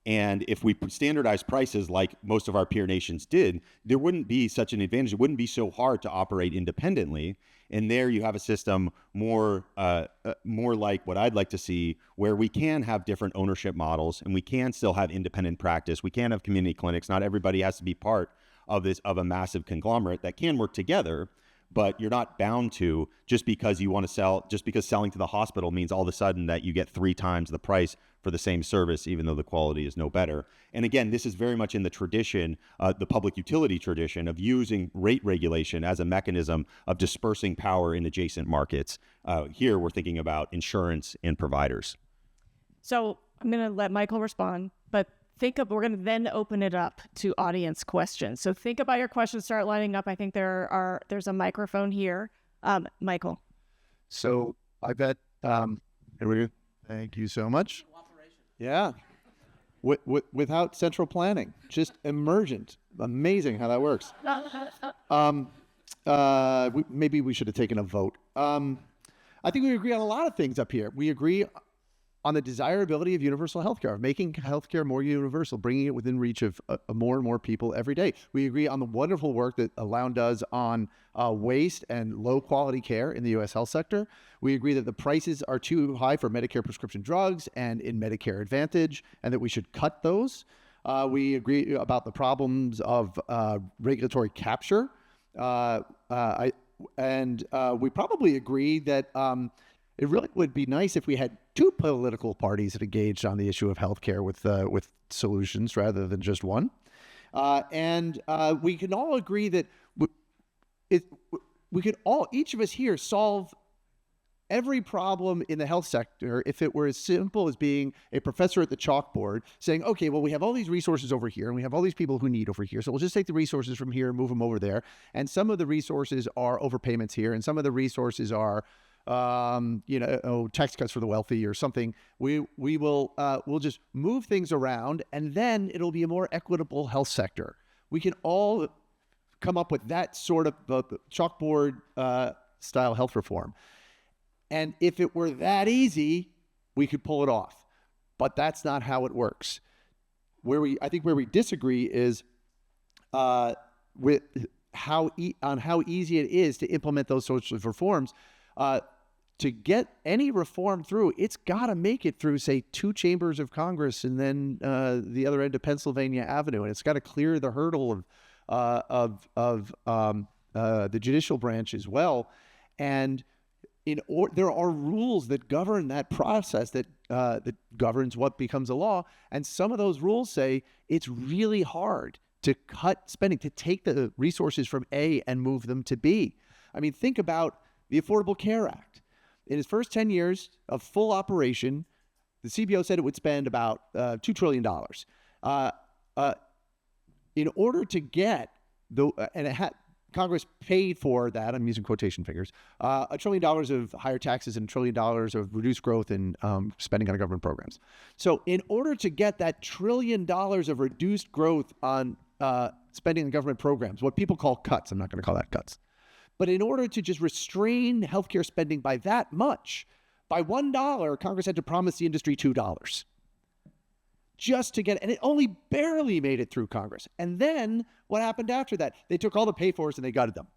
And if we standardize prices like most of our peer nations did, there wouldn't be such an advantage. It wouldn't be so hard to operate independently. And there you have a system more like what I'd like to see, where we can have different ownership models and we can still have independent practice. We can have community clinics. Not everybody has to be part of a massive conglomerate that can work together, but you're not bound to just because you want to sell, just because selling to the hospital means all of a sudden that you get 3 times the price for the same service, even though the quality is no better. And again, this is very much in the tradition, the public utility tradition of using rate regulation as a mechanism of dispersing power in adjacent markets. Here, we're thinking about insurance and providers. So I'm going to let Michael respond, but we're going to then open it up to audience questions. So think about your questions, start lining up. I think there's a microphone here. Michael. So I bet, thank you so much. Yeah. Without central planning, just emergent. Amazing how that works. Maybe we should have taken a vote. I think we agree on a lot of things up here. We agree on the desirability of universal healthcare, making healthcare more universal, bringing it within reach of more and more people every day. We agree on the wonderful work that LOWN does on waste and low quality care in the U.S. health sector. We agree that the prices are too high for Medicare prescription drugs and in Medicare Advantage, and that we should cut those. We agree about the problems of regulatory capture. we probably agree that it really would be nice if we had two political parties that engaged on the issue of healthcare with solutions rather than just one. We can all agree that we could all, each of us here, solve every problem in the health sector if it were as simple as being a professor at the chalkboard saying, okay, well, we have all these resources over here and we have all these people who need over here. So we'll just take the resources from here and move them over there. And some of the resources are overpayments here. And some of the resources are, tax cuts for the wealthy or something. We'll just move things around and then it'll be a more equitable health sector. We can all come up with that sort of chalkboard style health reform. And if it were that easy, we could pull it off. But that's not how it works. I think where we disagree is with how easy it is to implement those sorts of reforms. To get any reform through, it's got to make it through, say, 2 chambers of Congress and then the other end of Pennsylvania Avenue, and it's got to clear the hurdle of the judicial branch as well. And there are rules that govern that process that governs what becomes a law. And some of those rules say it's really hard to cut spending, to take the resources from A and move them to B. I mean, think about the Affordable Care Act. In its first 10 years of full operation, the CBO said it would spend about $2 trillion. In order to get Congress paid for that, I'm using quotation figures, $1 trillion of higher taxes and $1 trillion of reduced growth in spending on government programs. So in order to get that $1 trillion of reduced growth on spending on government programs, what people call cuts, I'm not going to call that cuts, but in order to just restrain healthcare spending by that much, by $1, Congress had to promise the industry $2. Just to get it. And it only barely made it through Congress. And then what happened after that? They took all the pay-fors and they gutted them.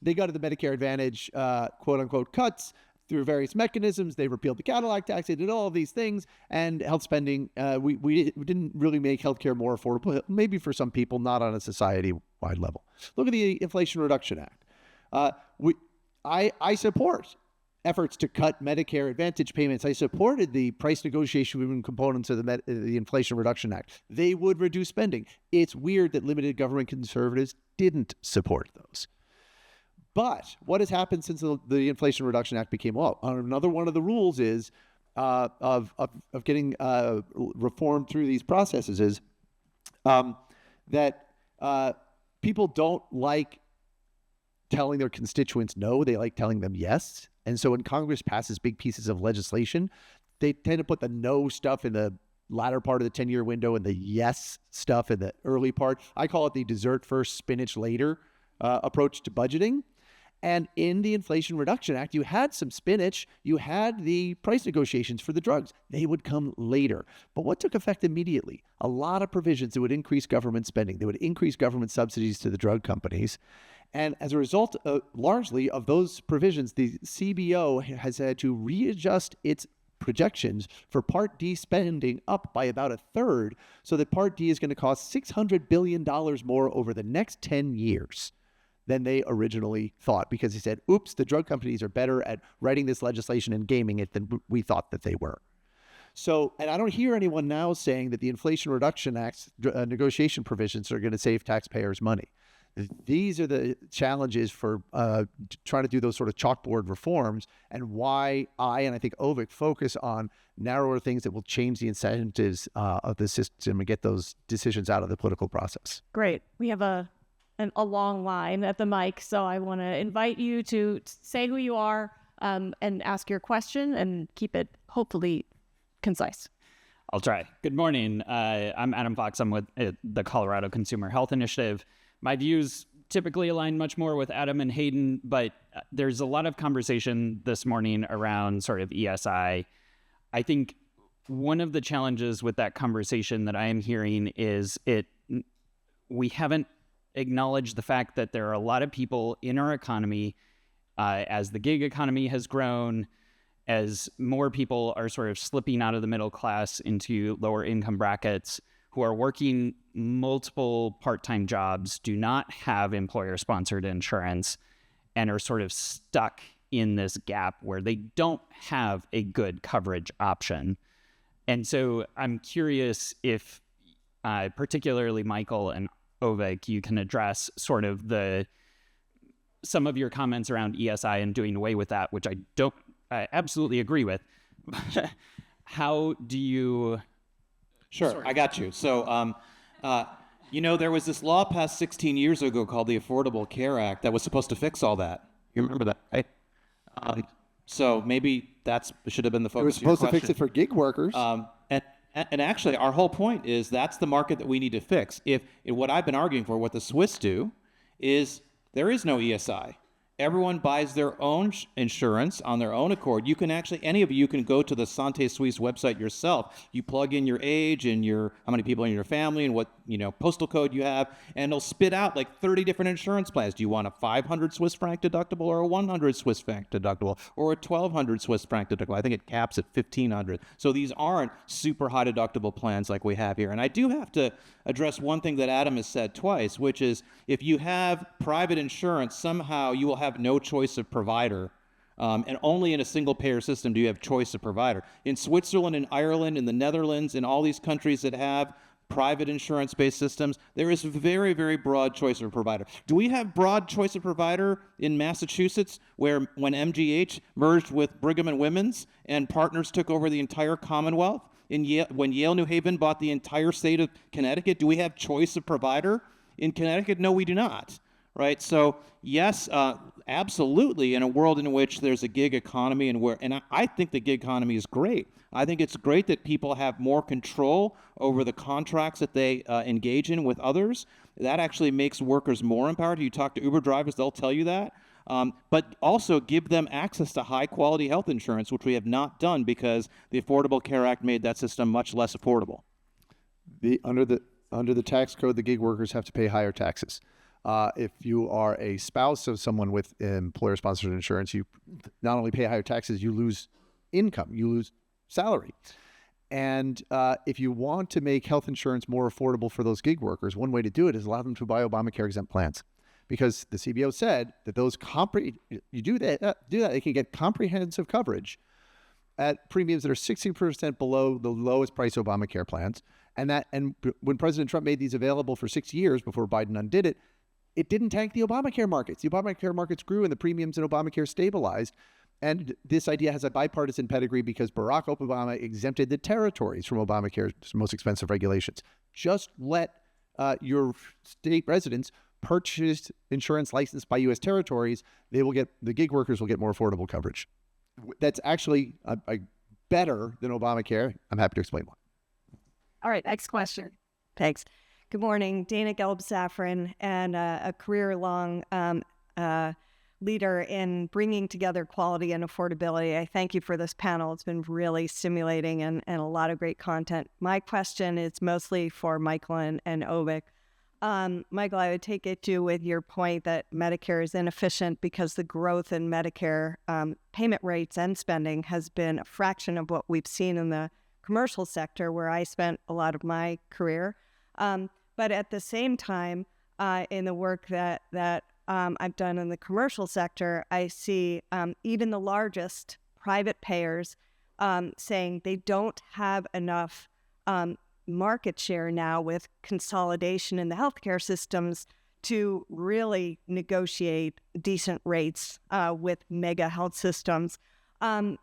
They gutted the Medicare Advantage, quote-unquote, cuts through various mechanisms. They repealed the Cadillac tax. They did all of these things. And health spending, we didn't really make healthcare more affordable, maybe for some people, not on a society-wide level. Look at the Inflation Reduction Act. I support efforts to cut Medicare Advantage payments. I supported the price negotiation components of the Inflation Reduction Act. They would reduce spending. It's weird that limited government conservatives didn't support those. But what has happened since the Inflation Reduction Act became law? Another one of the rules is of getting reform through these processes is that people don't like telling their constituents no, they like telling them yes. And so when Congress passes big pieces of legislation, they tend to put the no stuff in the latter part of the 10-year window and the yes stuff in the early part. I call it the dessert first, spinach later approach to budgeting. And in the Inflation Reduction Act, you had some spinach, you had the price negotiations for the drugs. They would come later. But what took effect immediately? A lot of provisions that would increase government spending. They would increase government subsidies to the drug companies. And as a result, largely of those provisions, the CBO has had to readjust its projections for Part D spending up by about a third, so that Part D is going to cost $600 billion more over the next 10 years than they originally thought, because they said, oops, the drug companies are better at writing this legislation and gaming it than we thought that they were. So, and I don't hear anyone now saying that the Inflation Reduction Act's negotiation provisions are going to save taxpayers money. These are the challenges for trying to do those sort of chalkboard reforms, and why I, and I think OVIC, focus on narrower things that will change the incentives of the system and get those decisions out of the political process. Great. We have a long line at the mic, so I want to invite you to say who you are and ask your question and keep it hopefully concise. I'll try. Good morning. I'm Adam Fox. I'm with the Colorado Consumer Health Initiative. My views typically align much more with Adam and Hayden, but there's a lot of conversation this morning around sort of ESI. I think one of the challenges with that conversation that I am hearing is we haven't acknowledged the fact that there are a lot of people in our economy, as the gig economy has grown, as more people are sort of slipping out of the middle class into lower income brackets, who are working multiple part-time jobs, do not have employer-sponsored insurance, and are sort of stuck in this gap where they don't have a good coverage option. And so I'm curious if particularly Michael and Ovik, you can address sort of some of your comments around ESI and doing away with that, which I absolutely agree with. How do you... Sure, Sorry. I got you. So, there was this law passed 16 years ago called the Affordable Care Act that was supposed to fix all that. You remember that, right? So maybe that should have been the focus. It was supposed to fix it for gig workers. And actually, our whole point is that's the market that we need to fix. If what I've been arguing for, what the Swiss do, is there is no ESI. Everyone buys their own insurance on their own accord. You can actually, any of you can go to the Santé Suisse website yourself. You plug in your age and how many people in your family and what, postal code you have, and it'll spit out like 30 different insurance plans. Do you want a 500 Swiss franc deductible or a 100 Swiss franc deductible or a 1,200 Swiss franc deductible? I think it caps at 1,500. So these aren't super high deductible plans like we have here. And I do have to address one thing that Adam has said twice, which is if you have private insurance, somehow you will have no choice of provider. And only in a single payer system do you have choice of provider. In Switzerland, in Ireland, in the Netherlands, in all these countries that have private insurance-based systems, there is very, very broad choice of provider. Do we have broad choice of provider in Massachusetts, where when MGH merged with Brigham and Women's and Partners took over the entire Commonwealth? When Yale New Haven bought the entire state of Connecticut, do we have choice of provider? In Connecticut, no, we do not. Right? So yes, absolutely, in a world in which there's a gig economy and I think the gig economy is great. I think it's great that people have more control over the contracts that they engage in with others. That actually makes workers more empowered. You talk to Uber drivers, they'll tell you that. But also give them access to high-quality health insurance, which we have not done because the Affordable Care Act made that system much less affordable. Under the tax code, the gig workers have to pay higher taxes. If you are a spouse of someone with employer-sponsored insurance, you not only pay higher taxes, you lose income, you lose salary. And if you want to make health insurance more affordable for those gig workers, one way to do it is allow them to buy Obamacare exempt plans. Because the CBO said that those you do that, they can get comprehensive coverage at premiums that are 60% below the lowest price Obamacare plans. And when President Trump made these available for 6 years before Biden undid it, it didn't tank the Obamacare markets. The Obamacare markets grew and the premiums in Obamacare stabilized. And this idea has a bipartisan pedigree because Barack Obama exempted the territories from Obamacare's most expensive regulations. Just let your state residents purchase insurance licensed by U.S. territories. The gig workers will get more affordable coverage. That's actually better than Obamacare. I'm happy to explain why. All right, next question. Thanks. Good morning, Dana Gelb-Safran, and a career-long leader in bringing together quality and affordability. I thank you for this panel. It's been really stimulating and a lot of great content. My question is mostly for Michael and Ovik. Michael, I would take it to with your point that Medicare is inefficient because the growth in Medicare payment rates and spending has been a fraction of what we've seen in the commercial sector, where I spent a lot of my career. But at the same time, in the work that I've done in the commercial sector, I see even the largest private payers saying they don't have enough market share now with consolidation in the healthcare systems to really negotiate decent rates with mega health systems. And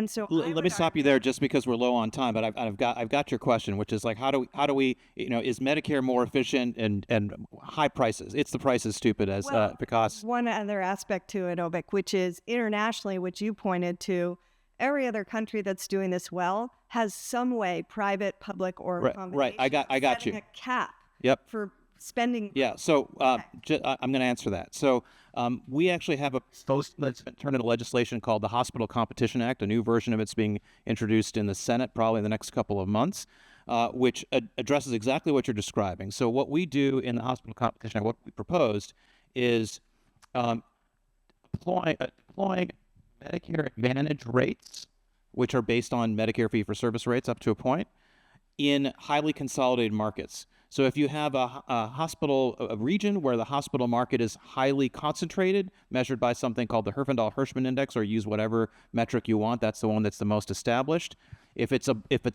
so let me stop you there just because we're low on time, but I've got your question, which is like, how do we is Medicare more efficient and high prices? It's the price is stupid as because one other aspect to it, Ovik, which is internationally, which you pointed to, every other country that's doing this well has some way, private, public, or a combination, right. I got you. A cap. Yep. For spending. Yeah. So I'm going to answer that. So we actually have a turn into legislation called the Hospital Competition Act. A new version of it's being introduced in the Senate probably in the next couple of months, which addresses exactly what you're describing. So what we do in the Hospital Competition Act, what we proposed is deploying Medicare Advantage rates, which are based on Medicare fee-for-service rates up to a point, in highly consolidated markets. So if you have a region where the hospital market is highly concentrated, measured by something called the Herfindahl-Hirschman index, or use whatever metric you want, that's the one that's the most established. If it's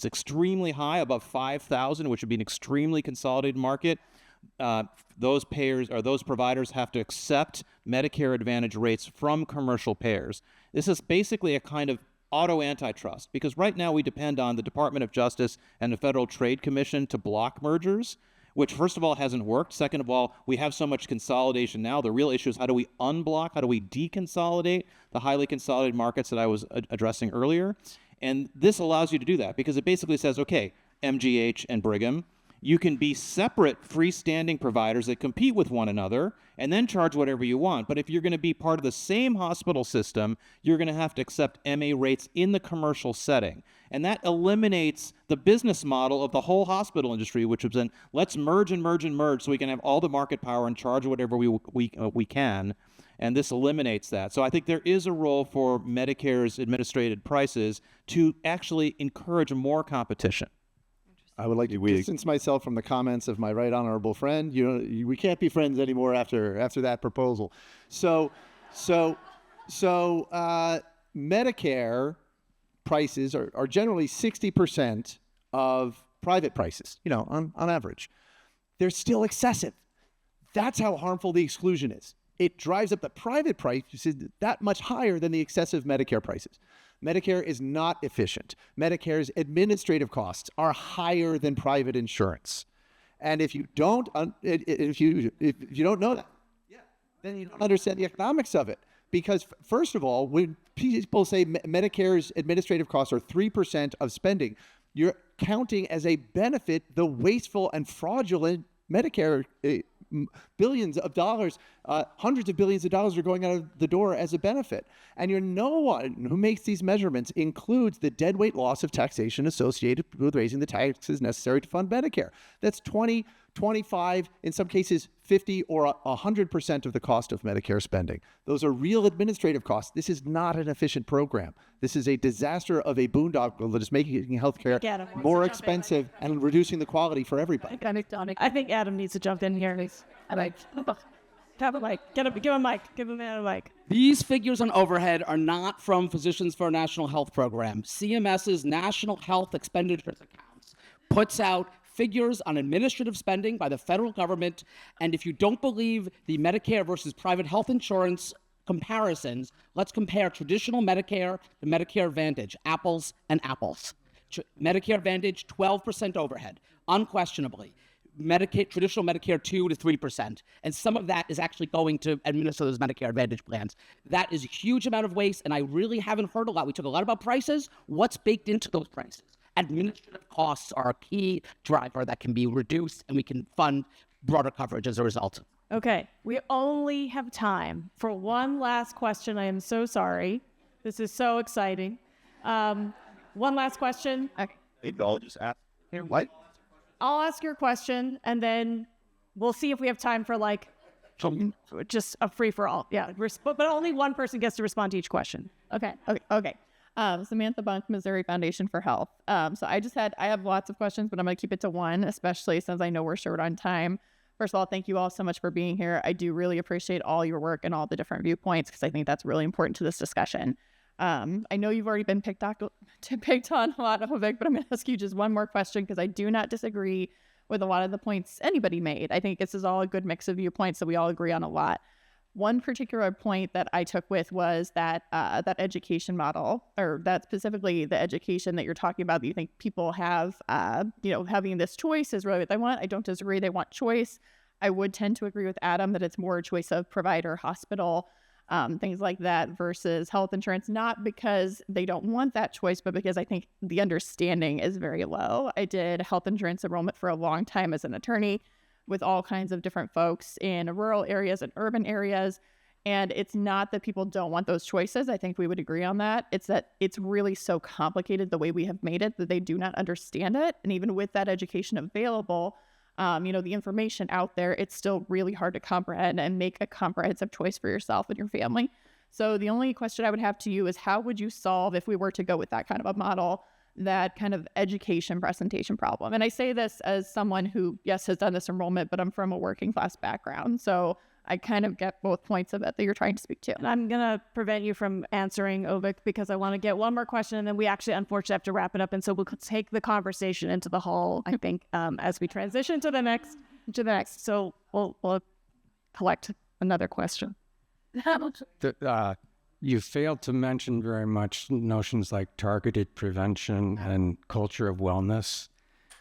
extremely high, above 5,000, which would be an extremely consolidated market, those payers or those providers have to accept Medicare Advantage rates from commercial payers. This is basically a kind of auto antitrust, because right now we depend on the Department of Justice and the Federal Trade Commission to block mergers, which first of all hasn't worked. Second of all, we have so much consolidation now. The real issue is how do we unblock, how do we deconsolidate the highly consolidated markets that I was addressing earlier? And this allows you to do that, because it basically says, okay, MGH and Brigham, you can be separate freestanding providers that compete with one another and then charge whatever you want. But if you're going to be part of the same hospital system, you're going to have to accept MA rates in the commercial setting. And that eliminates the business model of the whole hospital industry, which was then let's merge and merge and merge so we can have all the market power and charge whatever we can. And this eliminates that. So I think there is a role for Medicare's administrative prices to actually encourage more competition. I would like to distance myself from the comments of my right honorable friend. We can't be friends anymore after that proposal. So Medicare prices are generally 60% of private prices, on average. They're still excessive. That's how harmful the exclusion is. It drives up the private prices that much higher than the excessive Medicare prices. Medicare is not efficient. Medicare's administrative costs are higher than private insurance. And if you don't know that, then you don't understand the economics of it. Because first of all, when people say Medicare's administrative costs are 3% of spending, you're counting as a benefit the wasteful and fraudulent Medicare billions of dollars, hundreds of billions of dollars are going out of the door as a benefit. And no one who makes these measurements includes the deadweight loss of taxation associated with raising the taxes necessary to fund Medicare. That's 20, 25, in some cases 50 or 100% of the cost of Medicare spending. Those are real administrative costs. This is not an efficient program. This is a disaster of a boondoggle that is making healthcare more expensive and reducing the quality for everybody. I think Adam needs to jump in here. Have a mic. Give him a mic. Give him a mic. These figures on overhead are not from Physicians for a National Health Program. CMS's National Health Expenditures Accounts puts out figures on administrative spending by the federal government, and if you don't believe the Medicare versus private health insurance comparisons, let's compare traditional Medicare to Medicare Advantage, apples and apples. Medicare Advantage, 12% overhead, unquestionably. Traditional Medicare 2 to 3%, and some of that is actually going to administer those Medicare Advantage plans. That is a huge amount of waste, and I really haven't heard a lot. We talk a lot about prices. What's baked into those prices? Administrative costs are a key driver that can be reduced, and we can fund broader coverage as a result. Okay, we only have time for one last question. I am so sorry. This is so exciting. One last question. Okay. I'll just ask. What? I'll ask your question, and then we'll see if we have time for just a free-for-all. Yeah, but only one person gets to respond to each question. Okay. Samantha Bunk, Missouri Foundation for Health. So I have lots of questions, but I'm going to keep it to one, especially since I know we're short on time. First of all, thank you all so much for being here. I do really appreciate all your work and all the different viewpoints, because I think that's really important to this discussion. I know you've already been picked on a lot of it, but I'm going to ask you just one more question, because I do not disagree with a lot of the points anybody made. I think this is all a good mix of viewpoints, so we all agree on a lot. One particular point that I took with was that that education model, or that specifically the education that you're talking about, that you think people have, having this choice is really what they want. I don't disagree. They want choice. I would tend to agree with Adam that it's more a choice of provider, hospital, things like that versus health insurance, not because they don't want that choice, but because I think the understanding is very low. I did health insurance enrollment for a long time as an attorney with all kinds of different folks in rural areas and urban areas. And it's not that people don't want those choices. I think we would agree on that. It's that it's really so complicated the way we have made it that they do not understand it. And even with that education available, the information out there, it's still really hard to comprehend and make a comprehensive choice for yourself and your family. So the only question I would have to you is, how would you solve, if we were to go with that kind of a model, that kind of education presentation problem. And I say this as someone who, yes, has done this enrollment, but I'm from a working class background. So I kind of get both points of it that you're trying to speak to. And I'm going to prevent you from answering, Ovik, because I want to get one more question, and then we actually unfortunately have to wrap it up. And so we'll take the conversation into the hall, I think, as we transition to the next. So we'll collect another question. You failed to mention very much notions like targeted prevention and culture of wellness.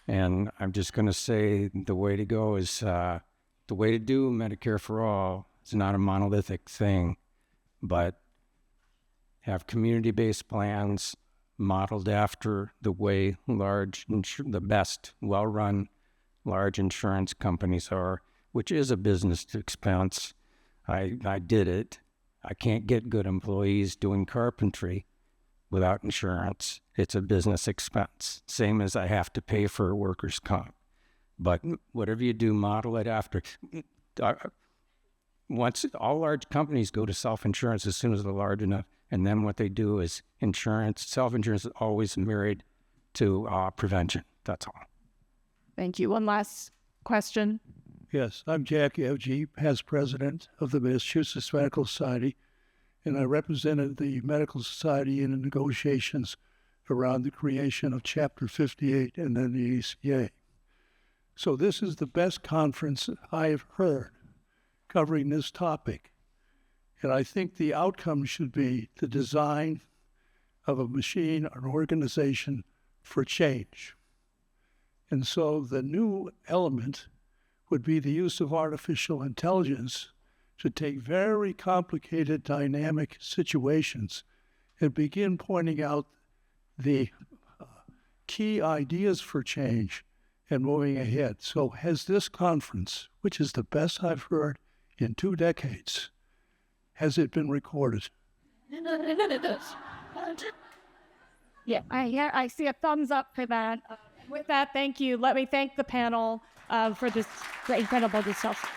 And I'm just going to say the way to go is the way to do Medicare for All is not a monolithic thing, but have community-based plans modeled after the way the best, well-run, large insurance companies are, which is a business expense. I did it. I can't get good employees doing carpentry without insurance. It's a business expense, same as I have to pay for workers' comp. But whatever you do, model it after. Once all large companies go to self-insurance as soon as they're large enough, and then what they do is insurance. Self-insurance is always married to prevention. That's all. Thank you. One last question. Yes, I'm Jack Evge, past president of the Massachusetts Medical Society, and I represented the Medical Society in the negotiations around the creation of Chapter 58 and then the ACA. So this is the best conference I have heard covering this topic. And I think the outcome should be the design of a machine, an organization for change. And so the new element would be the use of artificial intelligence to take very complicated dynamic situations and begin pointing out the key ideas for change and moving ahead. So has this conference, which is the best I've heard in 2 decades, has it been recorded? Yeah, I see a thumbs up for that. With that, thank you. Let me thank the panel for this incredible discussion.